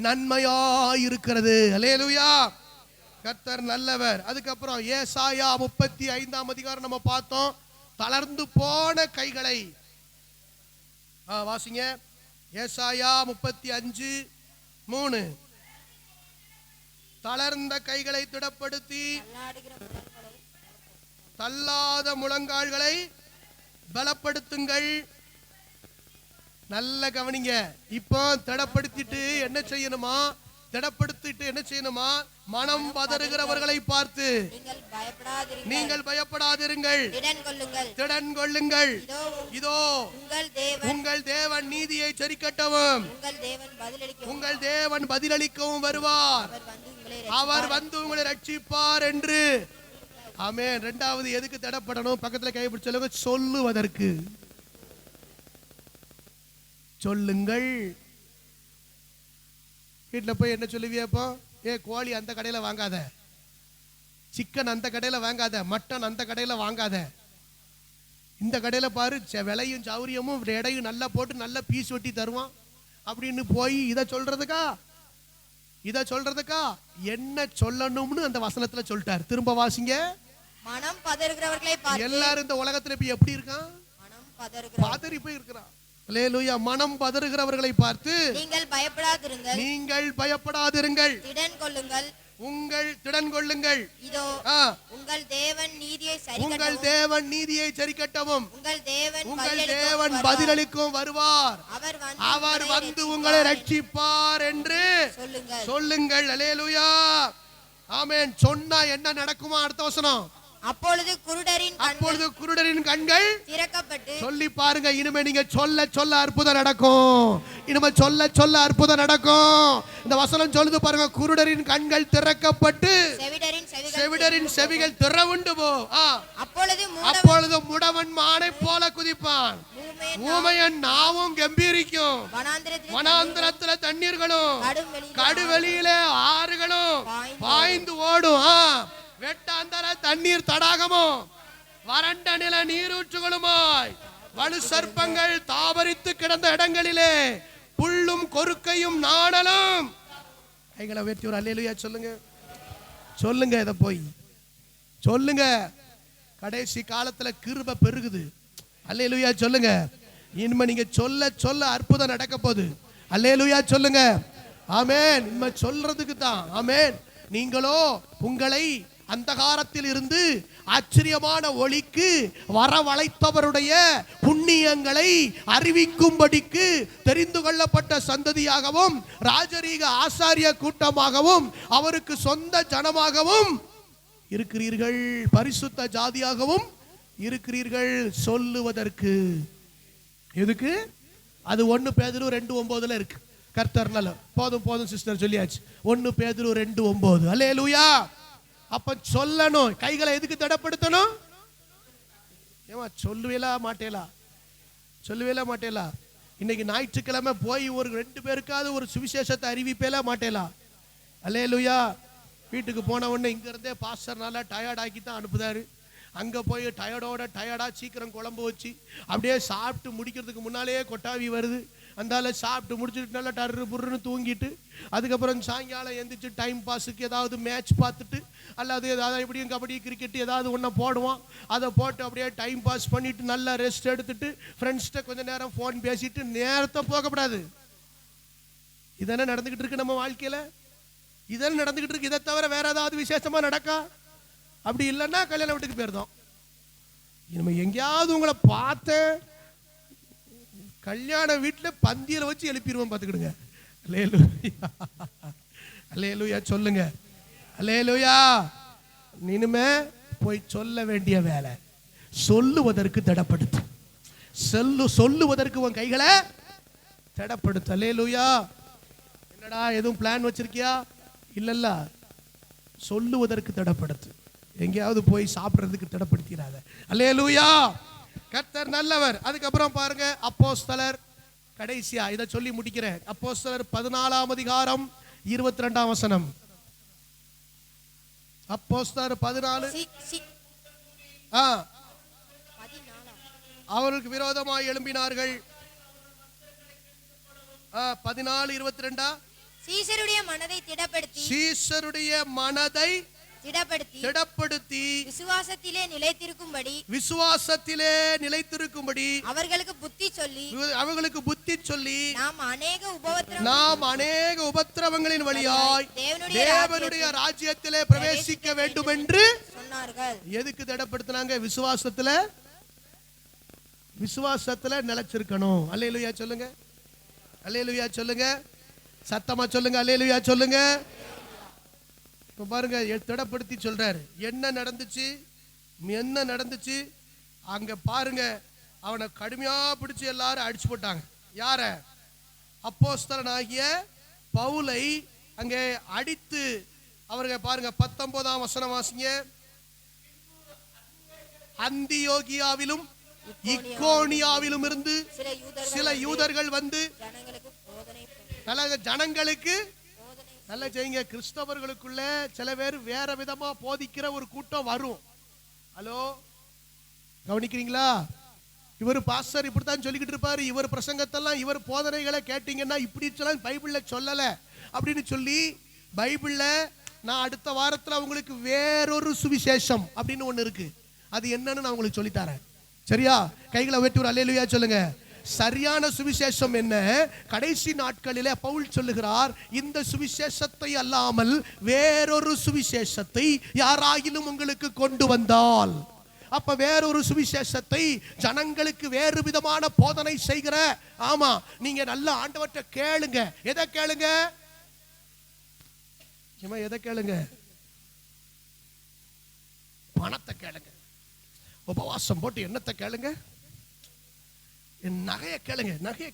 நன்மையா இருக்கிறது. அல்லேலூயா. கர்த்தர் நல்லவர். அதுக்கப்புறம் ஏசாயா 35ஆம் அதிகாரம் நம்ம பார்த்தோம். தளர்ந்து போன கைகளை வாசிங்க. ஏசாயா 35:3. தளர்ந்த கைகளை திடப்படுத்தி தள்ளாத முழங்கால்களை பலப்படுத்துங்கள். நல்ல கவனிங்க. இப்போ திடப்படுத்திட்டு என்ன செய்யணுமா? மனம் பதறுகிறவர்களை பார்த்து நீங்கள் பயப்படாதிருங்கள், திடன் கொள்ளுங்கள். இதோ உங்கள் தேவன் நீதியை சரிக்கட்டவும் உங்கள் தேவன் பதிலளிக்கவும் வருவார். அவர் வந்து உங்களை ரட்சிப்பார் என்று. ஆமென். இரண்டாவது எதுக்கு தடப்படணும்? பக்கத்துல கைப்பிடி சொல்லுங்க. சொல்லுவதற்கு. சொல்லுங்கள். வீட்டுல போய் என்ன சொல்லுவியப்போ? கோழி அந்த கடையில வாங்காத, சிக்கன் அந்த கடையில வாங்காத, மட்டன் அந்த கடையில வாங்காத, இந்த கடையில பாரு விலையும் சௌரியமும் எடையும் நல்லா போட்டு நல்ல பீஸ் வெட்டி தருவான் அப்படின்னு போய் இதை சொல்றதுக்கா என்ன சொல்லணும்னு அந்த வசனத்துல சொல்லிட்டார். திரும்ப வாசிங்க. மனம் பதறுகிறவர்களை பார்த்து. எல்லாரும் இந்த உலகத்துல இப்ப எப்படி இருக்கான்? பதறி போய் இருக்கிறான். அல்லேலூயா. மனம் பதறுகிறவர்களை பார்த்து நீங்கள் பயப்படாதிருங்கள், திடன் கொள்ளுங்கள். இதோ உங்கள் தேவன் நீதியை சரிக்கட்டவும் உங்கள் தேவன் பதிலளிக்கும் வருவார். அவர் வந்து உங்களை ரட்சிப்பார் என்று சொல்லுங்கள். அல்லேலூயா. ஆமென். சொன்னா என்ன நடக்குமா? அடுத்த வசனம். அப்பொழுது குருடரின் கண்கள் திறக்கப்பட்டு. சொல்லி பாருங்க. இனிமே நீங்க சொல்ல அற்புதம் நடக்கும். இந்த வசனம் சொல்லுது பாருங்க. குருடரின் கண்கள் திறக்கப்பட்டு செவிடரின் செவிகள் திறவுண்டு போ. அப்பொழுது முடவன் மானை போல குதிப்பான், ஊமையன் நாவும் கம்பீரிக்கும். வனாந்திரத்துல தண்ணீர்களும் கடுவெளியிலே ஆறுகளும் பாய்ந்து ஓடும். வெட்டாந்தர தண்ணீர் தடாகமும் வறண்ட நில நீரூற்றுகளுமாய் வலு சர்ப்பங்கள் தாவரித்து கிடந்த இடங்களிலே புல்லும் கொறுக்கையும் நாடலும். கைகளை உயர்த்தி ஒரு அல்லேலூயா சொல்லுங்க. இத போய் சொல்லுங்க. கடைசி காலத்துல கிருபை பெருகுது. அல்லேலூயா சொல்லுங்க. இனிமே நீங்க சொல்ல அற்புதம் நடக்க போகுது. அல்லேலூயா சொல்லுங்க. ஆமென். இனிமே சொல்றதுக்கு தான். ஆமென். நீங்களோ உங்களை அந்தகாரத்தில் இருந்து ஆச்சரியமான ஒளிக்கு வரவழைத்தவருடைய புண்ணியங்களை அறிவிக்கும்படிக்கு தெரிந்து கொள்ளப்பட்ட சந்ததியாகவும் ராஜரீக ஆசாரிய கூட்டமாகவும் அவருக்கு சொந்த ஜனமாகவும் இருக்கிறீர்கள், பரிசுத்த ஜாதியாகவும் இருக்கிறீர்கள் சொல்லுவதற்கு. எதுக்கு? அது 1 பேதுரு 2:9 இருக்கு. கர்த்தர் நல்ல. போதும் சிஸ்டர் சொல்லியாச்சு. 1 பேதுரு 2:9. அல்லேலூயா. அப்ப சொல்லணும். கைகளை எதுக்கு தடப்படுத்தணும்? ஏமா சொல்லுவேலா மாட்டேலா? இன்னைக்கு ஞாயிற்றுக்கிழமை போய் ஒரு 2 பேருக்காவது ஒரு சுவிசேஷத்தை அறிவிப்பேலா மாட்டேலா? அல்லேலூயா. வீட்டுக்கு போன உடனே இங்க இருந்தே பாஸ்டர் நல்லா டயர்ட் ஆக்கி தான் அனுப்புதாரு. அங்க போய் டயர்டா சீக்கிரம் குழம்பு வச்சு அப்படியே சாப்பிட்டு முடிக்கிறதுக்கு முன்னாலேயே கொட்டாவி வருது. அந்தால சாப்பிட்டு முடிச்சுட்டு நல்லா டர்ரு புர்ருன்னு தூங்கிட்டு அதுக்கப்புறம் சாயங்காலம் எந்திரிச்சு டைம் பாஸுக்கு ஏதாவது மேட்ச் பார்த்துட்டு அல்லது ஏதாவது எப்படியும் கபடி கிரிக்கெட் ஏதாவது ஒன்று போடுவோம். அதை போட்டு அப்படியே டைம் பாஸ் பண்ணிட்டு நல்லா ரெஸ்ட் எடுத்துட்டு ஃப்ரெண்ட்ஸ்கிட்ட கொஞ்சம் நேரம் ஃபோன் பேசிட்டு நேரத்தை போகக்கூடாது. இதென்ன நடந்துகிட்டு இருக்கு நம்ம வாழ்க்கையில? இதெல்லாம் நடந்துகிட்டு இருக்கு. இதை தவிர வேற ஏதாவது விசேஷமா நடக்கா? அப்படி இல்லைன்னா கல்யாண வீட்டுக்கு போயிருந்தோம். நம்ம எங்கேயாவது உங்களை பார்த்த கல்யாண வீட்டுல பந்தியில வச்சு எழுப்பிடுவோம் பார்த்துக்கிடுங்க. அல்லேலூயா சொல்லுங்க. அல்லேலூயா. இனிமே போய் சொல்ல வேண்டிய வேலை சொல்லுவதற்கு தடப்படுத்து. சொல்லுவதற்கு உன் கைகளை தடப்படுத்து. அல்லேலூயா. என்னடா எதுவும் பிளான் வச்சிருக்கியா? இல்லல்ல, சொல்லுவதற்கு தடப்படுத்து. எங்கேயாவது போய் சாப்பிடுறதுக்கு தடப்படுத்திடாத. அல்லேலூயா. கர்த்தர் நல்லவர். அதுக்கப்புறம் பாருங்க அப்போஸ்தலர், கடைசியா இதை சொல்லி முடிக்கிறேன். அப்போஸ்தலர் 14ஆம் அதிகாரம் 22ஆம் வசனம். அப்போஸ்தலர் 14. அவர்களுக்கு விரோதமாய் எழும்பினார்கள். 14:22. சீசருடைய மனதை திடப்படுத்தி விசுவாசத்திலே நிலைத்திருக்கும்படி அவர்களுக்கு புத்தி சொல்லி நாம் அநேக உபத்திரவங்களின் வழியாய் தேவனுடைய ராஜ்யத்திலே பிரவேசிக்க வேண்டும் என்று சொன்னார்கள். எதுக்கு திடப்படுத்தினாங்க? விசுவாசத்துல நிலைச்சிருக்கணும். அல்லேலூயா சொல்லுங்க. அல்லேலூயா சொல்லுங்க. சத்தமா சொல்லுங்க. அல்லேலூயா சொல்லுங்க. பாருங்க, திடப்படுத்தி சொல்றாரு. என்ன நடந்துச்சு அங்க பாருங்க. அவனை கடுமையா பிடிச்சு எல்லாரும் அடிச்சு போட்டாங்க. யார? அப்போஸ்தலனாகிய பவுலை அங்கே அடித்து அவர்கள் பாருங்க 19ஆம் வசனம் வாசிங்க. அந்தியோகியாவிலும் இக்கோனியாவிலும் இருந்து சில யூதர்கள் வந்து ஜனங்களுக்கு நல்ல செய்யுங்க. கிறிஸ்தவர்களுக்குள்ள சில பேர் வேற விதமா போதிக்கிற ஒரு கூட்டம் வரும். ஹலோ, கவனிக்கிறீங்களா? இவர் பாஸ்டர் இப்படித்தான் சொல்லிக்கிட்டு இருப்பாரு. இவர் பிரசங்கத்தெல்லாம் இவர் போதனைகளை கேட்டீங்கன்னா இப்படி சொல்லலாம் பைபிள்ல சொல்லல அப்படின்னு சொல்லி பைபிள்ல நான் அடுத்த வாரத்துல உங்களுக்கு வேறொரு சுவிசேஷம் அப்படின்னு ஒண்ணு இருக்கு. அது என்னன்னு நான் உங்களுக்கு சொல்லித்தரேன். சரியா? கைகளை வெட்டி ஒரு அல்லேலூயா சொல்லுங்க. சரியான சுவிசேஷம் என்ன? கடைசி நாட்களிலே பவுல் சொல்லுகிறார், இந்த சுவிசேஷத்தை அல்லாமல் வேறொரு சுவிசேஷத்தை யாராயிலும் உங்களுக்கு கொண்டு வந்தால், அப்ப வேறொரு சுவிசேஷத்தை ஜனங்களுக்கு வேறு விதமான போதனை செய்கிற, ஆமா, நீங்க நல்ல ஆண்டவர்கிட்ட கேளுங்க. எதை கேளுங்க? எதை கேளுங்க? பணத்தை கேளுங்க. உபவாசம் போட்டு என்னத்தை கேளுங்க? நகையை கேளுங்க. நகையை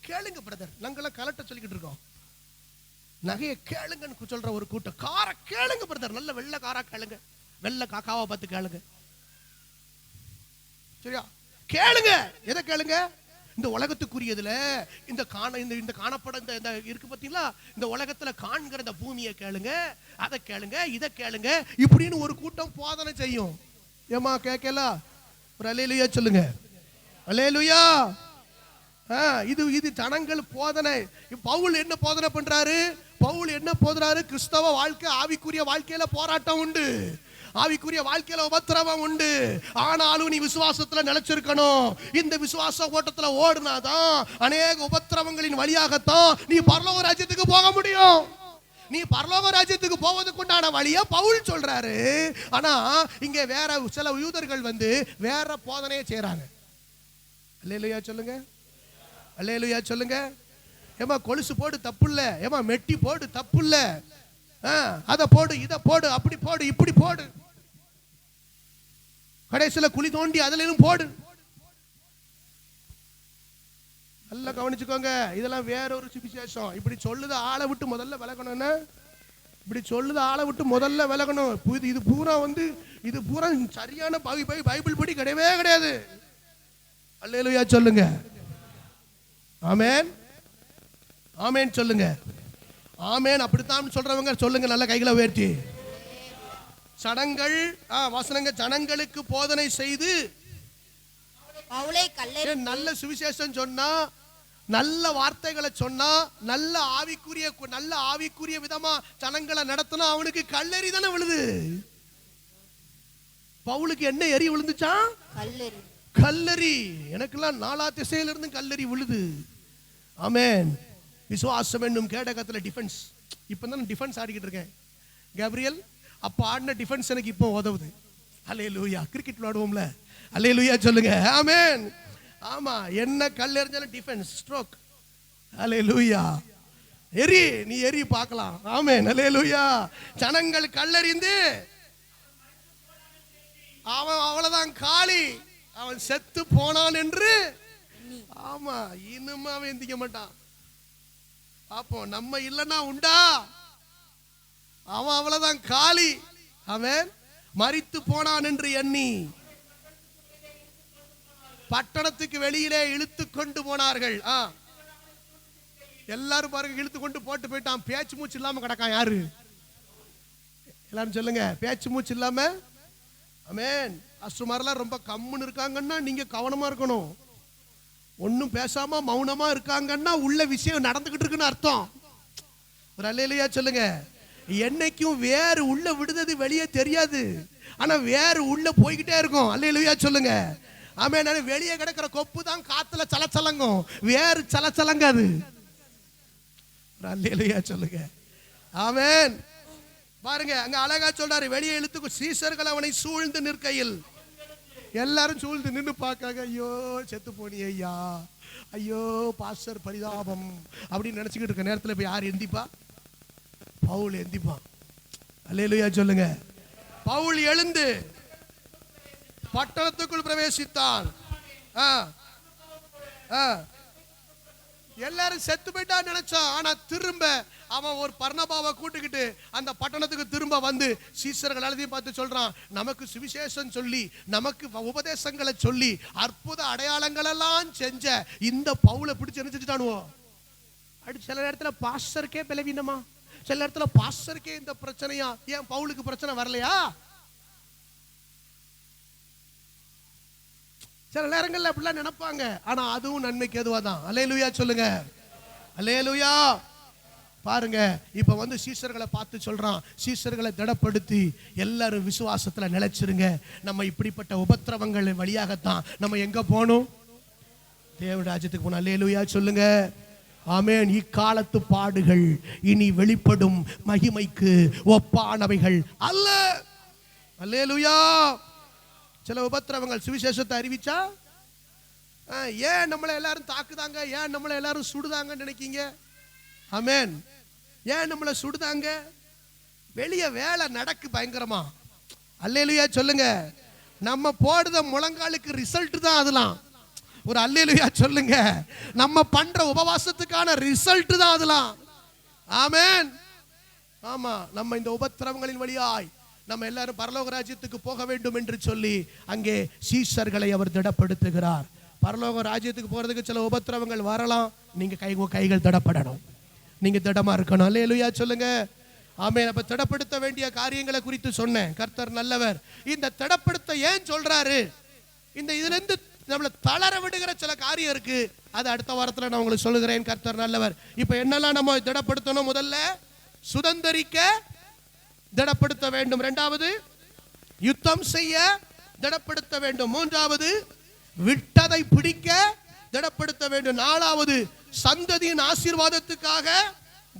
கேளுங்க பிரதர். நாங்களாம் கலட்ட சொல்லிக்கிட்டு இருக்கோம். நகையை கேளுங்கன்னு சொல்ற ஒரு கூட்டம். காரை கேளுங்க பிரதர். நல்ல வெள்ளை காரா கேளுங்க. வெள்ளை காக்காவை பார்த்து கேளுங்க. சரியா? கேளுங்க. எதை கேளுங்க? இந்த உலகத்துக்குரியதுல இந்த காணப்பட இந்த இருக்கு பாத்தீங்களா, இந்த உலகத்துல காண்கிற இந்த பூமியை கேளுங்க, அதை கேளுங்க, இதை கேளுங்க இப்படின்னு ஒரு கூட்டம் போதனை செய்யும். ஏமா கேட்கல? ஒரு அல்லேலூயா சொல்லுங்க. அல்லேலூயா. இது ஜனங்கள் போதனை. பவுல் என்ன போதனை பண்றாரு? கிறிஸ்தவ வாழ்க்கை ஆவிக்குரிய வாழ்க்கையில போராட்டம் உண்டு, ஆவிக்குரிய வாழ்க்கையில உபத்திரவம் உண்டு. ஆனாலும் நீ விசுவாசத்துல நிலைச்சிருக்கணும். இந்த விசுவாச ஓட்டத்துல ஓடுனாதான் அநேக உபத்திரவங்களின் வழியாகத்தான் நீ பரலோக ராஜ்யத்துக்கு போக முடியும். நீ பரலோக ராஜ்யத்துக்கு போவதுக்கு உண்டான வழியை பவுல் சொல்றாரு. ஆனா இங்க வேற சில யூதர்கள் வந்து வேற போதனையை செய்றாங்க. அல்லேலூயா சொல்லுங்க, அல்லேலூயா சொல்லுங்க. ஏமா கொலுசு போடு தப்பு இல்ல, ஏமா மெட்டி போடு தப்பு இல்ல, அதை போடு இதை போடு அப்படி போடு இப்படி போடு, கடைசியில குழி தோண்டி அதுல போடு. நல்லா கவனிச்சுக்கோங்க, இதெல்லாம் வேற ஒரு சுவிசேஷம். இப்படி சொல்லுது ஆளை விட்டு முதல்ல விலகணும்னா, இப்படி சொல்லுது ஆளை விட்டு முதல்ல விலகணும். இது பூரா வந்து இது பூரா சரியான பைபிள் படி கிடையவே கிடையாது. அல்லேலூயா சொல்லுங்க, ஆமென் ஆமென் சொல்லுங்க, ஆமென். அப்படித்தான் சொல்றவங்க சொல்லுங்க நல்ல கைகளை உயர்த்தி. சடங்கள் வசனங்க ஜனங்களுக்கு போதனை செய்து நல்ல சுவிசேஷம் சொன்னா, நல்ல வார்த்தைகளை சொன்னா, நல்ல ஆவிக்குரிய விதமா ஜனங்களை நடத்தினா அவனுக்கு கல்லெறி தானே விழுது. பவுலுக்கு என்ன எரி விழுந்துச்சா? கல்லெறி. எனக்கெல்லாம் 4 திசையில இருந்து கல்லெறி விழுது. ஆமென். விசுவாசம் என்னும் கேடகத்துல டிஃபென்ஸ். இப்பதான் டிஃபென்ஸ் ஆடிக்கிட்டு இருக்கேன். கேப்ரியல் அப்ப ஆடின டிஃபென்ஸ் எனக்கு இப்போ உதவுது. அல்லேலூயா. கிரிக்கெட் விளையாடுவோம்ல, அல்லேலூயா சொல்லுங்க, ஆமென். ஆமா, என்ன கல் எறிஞ்சாலும் டிஃபென்ஸ் ஸ்ட்ரோக். அல்லேலூயா. எரி, நீ எரி பார்க்கலாம். ஆமென், அல்லேலூயா. ஜனங்கள் கல்லெறிந்து அவன் அவ்வளவுதான் காலி, அவன் செத்து போனான் என்று. ஆமா, இன்னும் அவன் எந்திக்க மாட்டான். அப்போ நம்ம இல்லைன்னா உண்டா? அவன் அவ்வளவுதான் காலி, அவன் மரித்து போனான் என்று எண்ணி பட்டணத்துக்கு வெளியிலே இழுத்து கொண்டு போனார்கள். எல்லாரும் பாருங்க, இழுத்து கொண்டு போட்டு போயிட்டான். பேச்சு மூச்சு இல்லாம கிடக்கான். யாரு? எல்லாரும் சொல்லுங்க, பேச்சு மூச்சு இல்லாம. ஆமென். அசுமாரெல்லாம் ரொம்ப கம்முன்னு இருக்காங்கன்னா நீங்க கவனமா இருக்கணும். ஒன்னும் பேசாம மௌனமா இருக்காங்கன்னா உள்ள விஷயம் நடந்துகிட்டு இருக்குன்னு அர்த்தம். ஒரு அல்லேலூயா சொல்லுங்க. என்னைக்கும் வேறு உள்ள விடுதது வெளியே தெரியாது, ஆனா வேறு உள்ள போய்கிட்டே இருக்கும். அல்லேலூயா சொல்லுங்க, ஆமென். வெளியே கிடக்கிற கொப்பு தான் காத்துல சலச்சலங்கும், வேறு சலச்சலங்காது. அல்லேலூயா சொல்லுங்க, ஆமென். பாருங்க, அங்க அழகா சொல்றாரு, வெளியே இழுத்து சீசர்கள் அவனை சூழ்ந்து நிற்கையில். எல்லாரும் சூழ்ந்து நின்று பார்க்காங்க. ஐயோ செத்து போனி ஐயா, ஐயோ பாஸ்டர் பரிதாபம் அப்படின்னு நினைச்சுக்கிட்டு இருக்க நேரத்தில் போய் யார் எந்திப்பா? பவுல் எந்திப்பான். அல்லேலூயா சொல்லுங்க. பவுல் எழுந்து பட்டணத்துக்குள் பிரவேசித்தான். எல்லாரும் செத்து போயிட்டா நினைச்சான். ஆனா திரும்ப அவன் ஒரு பர்னபாவை கூட்டுக்கிட்டு அந்த பட்டணத்துக்கு திரும்ப வந்து சீசர்கள் எல்லாத்தையும் பார்த்து சொல்றான், நமக்கு சுவிசேஷம் சொல்லி, நமக்கு உபதேசங்களை சொல்லி, அற்புத அடையாளங்கள் எல்லாம் செஞ்ச இந்த பவுலை பிடிச்சு என்ன செஞ்சுட்டானுவோம்? அப்படி சில நேரத்தில் பாஸ்டருக்கே பலவீனமா, சில நேரத்துல பாஸ்டருக்கே இந்த பிரச்சனையா? ஏன் பவுலுக்கு பிரச்சனை வரலையா? சில நேரங்கள்ல அப்படிலாம் நினைப்பாங்க. ஆனா அதுவும் நன்மைக்கு எதுவாதான். அல்லேலூயா சொல்லுங்க, அல்லேலூயா. பாருங்க, இப்ப வந்து சீசர்களை பார்த்து சொல்றான், சீசர்களை திடப்படுத்தி எல்லாரும் விசுவாசத்துல நிலைச்சிருங்க. நம்ம இப்படிப்பட்ட உபத்திரவங்கள் வழியாகத்தான் நம்ம எங்க போகணும்? தேவனுடைய ராஜ்யத்துக்கு போகணும். அல்லேலூயா சொல்லுங்க, ஆமென். இக்காலத்து பாடுகள் இனி வெளிப்படும் மகிமைக்கு ஒப்பானவைகள் அல்ல. அல்லேலூயா. சில உபத்திரவங்கள் சுவிசேஷத்தை அறிவிச்சா ஏன் நம்மளை எல்லாரும் தாக்குதாங்க, ஏன் நம்மளை எல்லாரும் சுடுதாங்கன்னு நினைக்கீங்க? ஆமென். ஏன் நம்மளை சுடுதாங்க? வெளியே வேலை நடக்கு பயங்கரமா. அல்லேலூயா சொல்லுங்க. நம்ம போடுத முழங்காலுக்கு ரிசல்ட் தான் அதெல்லாம். ஒரு அல்லேலூயா சொல்லுங்க. நம்ம பண்ற உபவாசத்துக்கான ரிசல்ட் தான் அதெல்லாம். ஆமென். ஆமா, நம்ம இந்த உபத்திரவங்களின் வழியாய் நம்ம எல்லாரும் பரலோக ராஜ்யத்துக்கு போக வேண்டும் என்று சொல்லி அங்கே சீஷர்களை அவர் திடப்படுத்துகிறார். பரலோக ராஜ்யத்துக்கு போறதுக்கு சில உபத்திரவங்கள் வரலாம். நீங்க கைகள் திடப்படணும், நீங்க திடமா இருக்கணும். அல்லேலூயா சொல்லுங்க, ஆமென். அப்ப திடப்படுத்த வேண்டிய காரியங்களை குறித்து சொன்னேன். கர்த்தர் நல்லவர். இந்த திடப்படுத்த ஏன் சொல்றாரு? இந்த இதுல இருந்து நம்மளை தளர விடுகிற சில காரியம் இருக்கு. அது அடுத்த வாரத்தில் நான் உங்களுக்கு சொல்லுகிறேன். கர்த்தர் நல்லவர். இப்ப என்னெல்லாம் நம்ம திடப்படுத்தணும்? முதல்ல சுதந்தரிக்க திடப்படுத்த வேண்டும். இரண்டாவது யுத்தம் செய்ய திடப்படுத்த வேண்டும். மூன்றாவது விட்டதை பிடிக்க திடப்படுத்த வேண்டும். நாலாவது சந்ததியின் ஆசீர்வாதத்துக்காக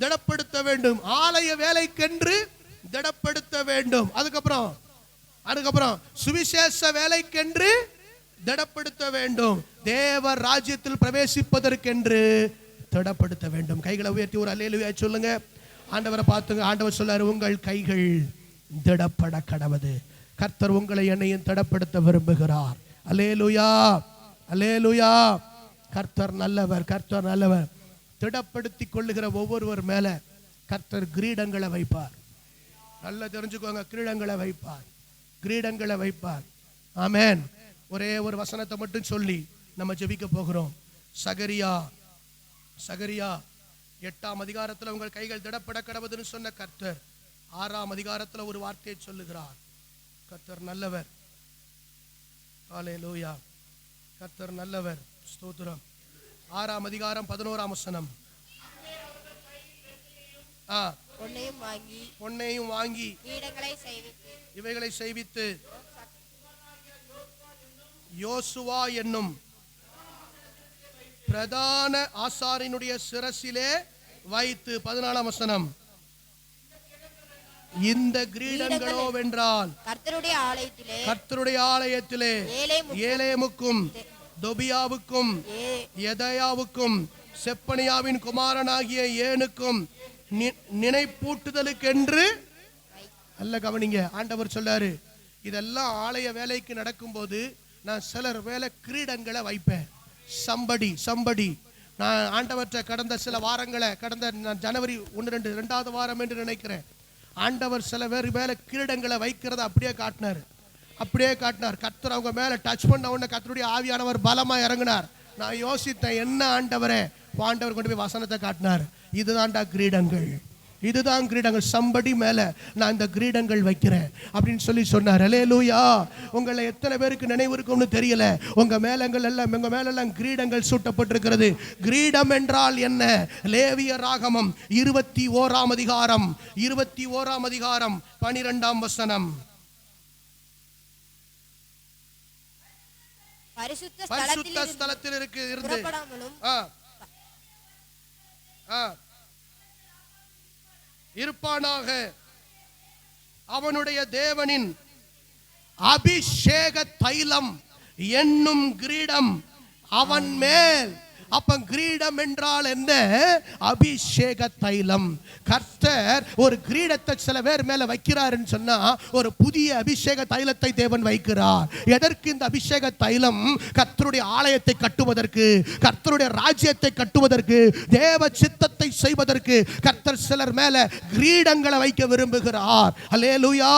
திடப்படுத்த வேண்டும். ஆலய வேலைக்கென்று திடப்படுத்த வேண்டும். அதுக்கப்புறம் சுவிசேஷ வேலைக்கென்று திடப்படுத்த வேண்டும். தேவ ராஜ்யத்தில் பிரவேசிப்பதற்கென்று திடப்படுத்த வேண்டும். கைகளை உயர்த்தி ஒரு அல்லேலூயா சொல்லுங்க. ஆண்டவரை பார்த்துங்க. ஆண்டவர் சொல்லாரு, உங்கள் கைகள் திடப்பட கடவது. கர்த்தர் உங்களை என்னையும் திடப்படுத்த விரும்புகிறார். அல்லேலூயா, அல்லேலூயா. கர்த்தர் நல்லவர், கர்த்தர் நல்லவர். திடப்படுத்தி கொள்ளுகிற ஒவ்வொருவர் மேல கர்த்தர் கிரீடங்களை வைப்பார். நல்லா தெரிஞ்சுக்கோங்க, கிரீடங்களை வைப்பார், கிரீடங்களை வைப்பார். ஆமென். ஒரே ஒரு வசனத்தை மட்டும் சொல்லி நம்ம ஜெபிக்க போகிறோம். சகரியா 8ஆம் அதிகாரத்தில் உங்கள் கைகள் திடப்பட கடவுதுன்னு சொன்ன கர்த்தர் 6ஆம் அதிகாரத்தில் ஒரு வார்த்தையை சொல்லுகிறார். கர்த்தர் நல்லவர். ஹல்லேலூயா. கர்த்தர் நல்லவர். ஸ்தோத்திரம். 6ஆம் அதிகாரம் 11ஆம் வசனம். பொன்னையும் வாங்கி இவைகளை செய்வித்து யோசுவா என்னும் பிரதான ஆசாரியனுடைய சிரசிலே வைத்து 14ஆம் வசனம். இந்த கிரீடங்களோ வென்றால் கர்த்தருடைய ஆலயத்திலே ஏலேமுக்கும் தொபியாவுக்கும் எதயாவுக்கும் செப்பனியாவின் குமாரனாகிய ஏனுக்கும் நினைப்பூட்டுதலுக்கென்று. அல்ல கவனிங்க, ஆண்டவர் சொல்லாரு, இதெல்லாம் ஆலய வேலைக்கு நடக்கும்போது நான் சிலர் வேலை கிரீடங்களை வைப்பேன். சம்படி நான் ஆண்டவற்றை கடந்த சில வாரங்களை, கடந்த ஜனவரி 2வது வாரம் என்று நினைக்கிறேன், ஆண்டவர் சில பேர் மேல கிரீடங்களை வைக்கிறத அப்படியே காட்டினார். கர்த்தர் அவங்க மேல டச் பண்ண உடனே கர்த்தருடைய ஆவியானவர் பலமா இறங்கினார். நான் யோசித்தேன், என்ன ஆண்டவரே? ஆண்டவர் கொண்டு போய் வசனத்தை காட்டினார். இதுதான்டா கிரீடங்கள், இதுதான் கிரீடங்கள். சம்படி மேல நான் இந்த கிரீடங்கள் வைக்கிறேன் அப்படின்னு சொல்லி சொன்னார். அல்லேலூயா. உங்களை எத்தனை பேருக்கு நினைவு இருக்கும்னு தெரியல, உங்க மேலெல்லாம் கிரீடங்கள் சூட்டப்பட்டிருக்கிறது. கிரீடம் என்றால் என்ன? லேவியர் ஆகமம் 21ஆம் அதிகாரம் 12ஆம் வசனம். பரிசுத்த ஸ்தலத்தில் இருந்து இருப்பானாக. அவனுடைய தேவனின் அபிஷேக தைலம் என்னும் கிரீடம் அவன் மேல். அப்ப கிரீடம் என்றால் என்ன? அபிஷேக தைலம். கர்த்தர் ஒரு கிரீடத்தை சில பேர் மேல வைக்கிறாருன்னு சொன்னா ஒரு புதிய அபிஷேக தைலத்தை தேவன் வைக்கிறார். எதற்கு இந்த அபிஷேக தைலம்? கர்த்தருடைய ஆலயத்தை கட்டுவதற்கு, கர்த்தருடைய ராஜ்யத்தை கட்டுவதற்கு, தேவ சித்தத்தை செய்வதற்கு கர்த்தர் சிலர் மேல கிரீடங்களை வைக்க விரும்புகிறார். அல்லேலூயா.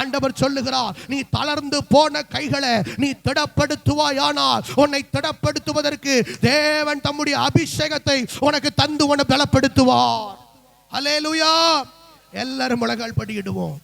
ஆண்டவர் சொல்லுகிறார், நீ தளர்ந்து போன கைகளை நீ திடப்படுத்துவாயானால் உன்னை திடப்படுத்துவதற்கு தேவன் தம்முடைய அபிஷேகத்தை உனக்கு தந்து உன்னை பலப்படுத்துவார். அல்லேலூயா. எல்லாரும் முழங்கால் படியிடுவோம்.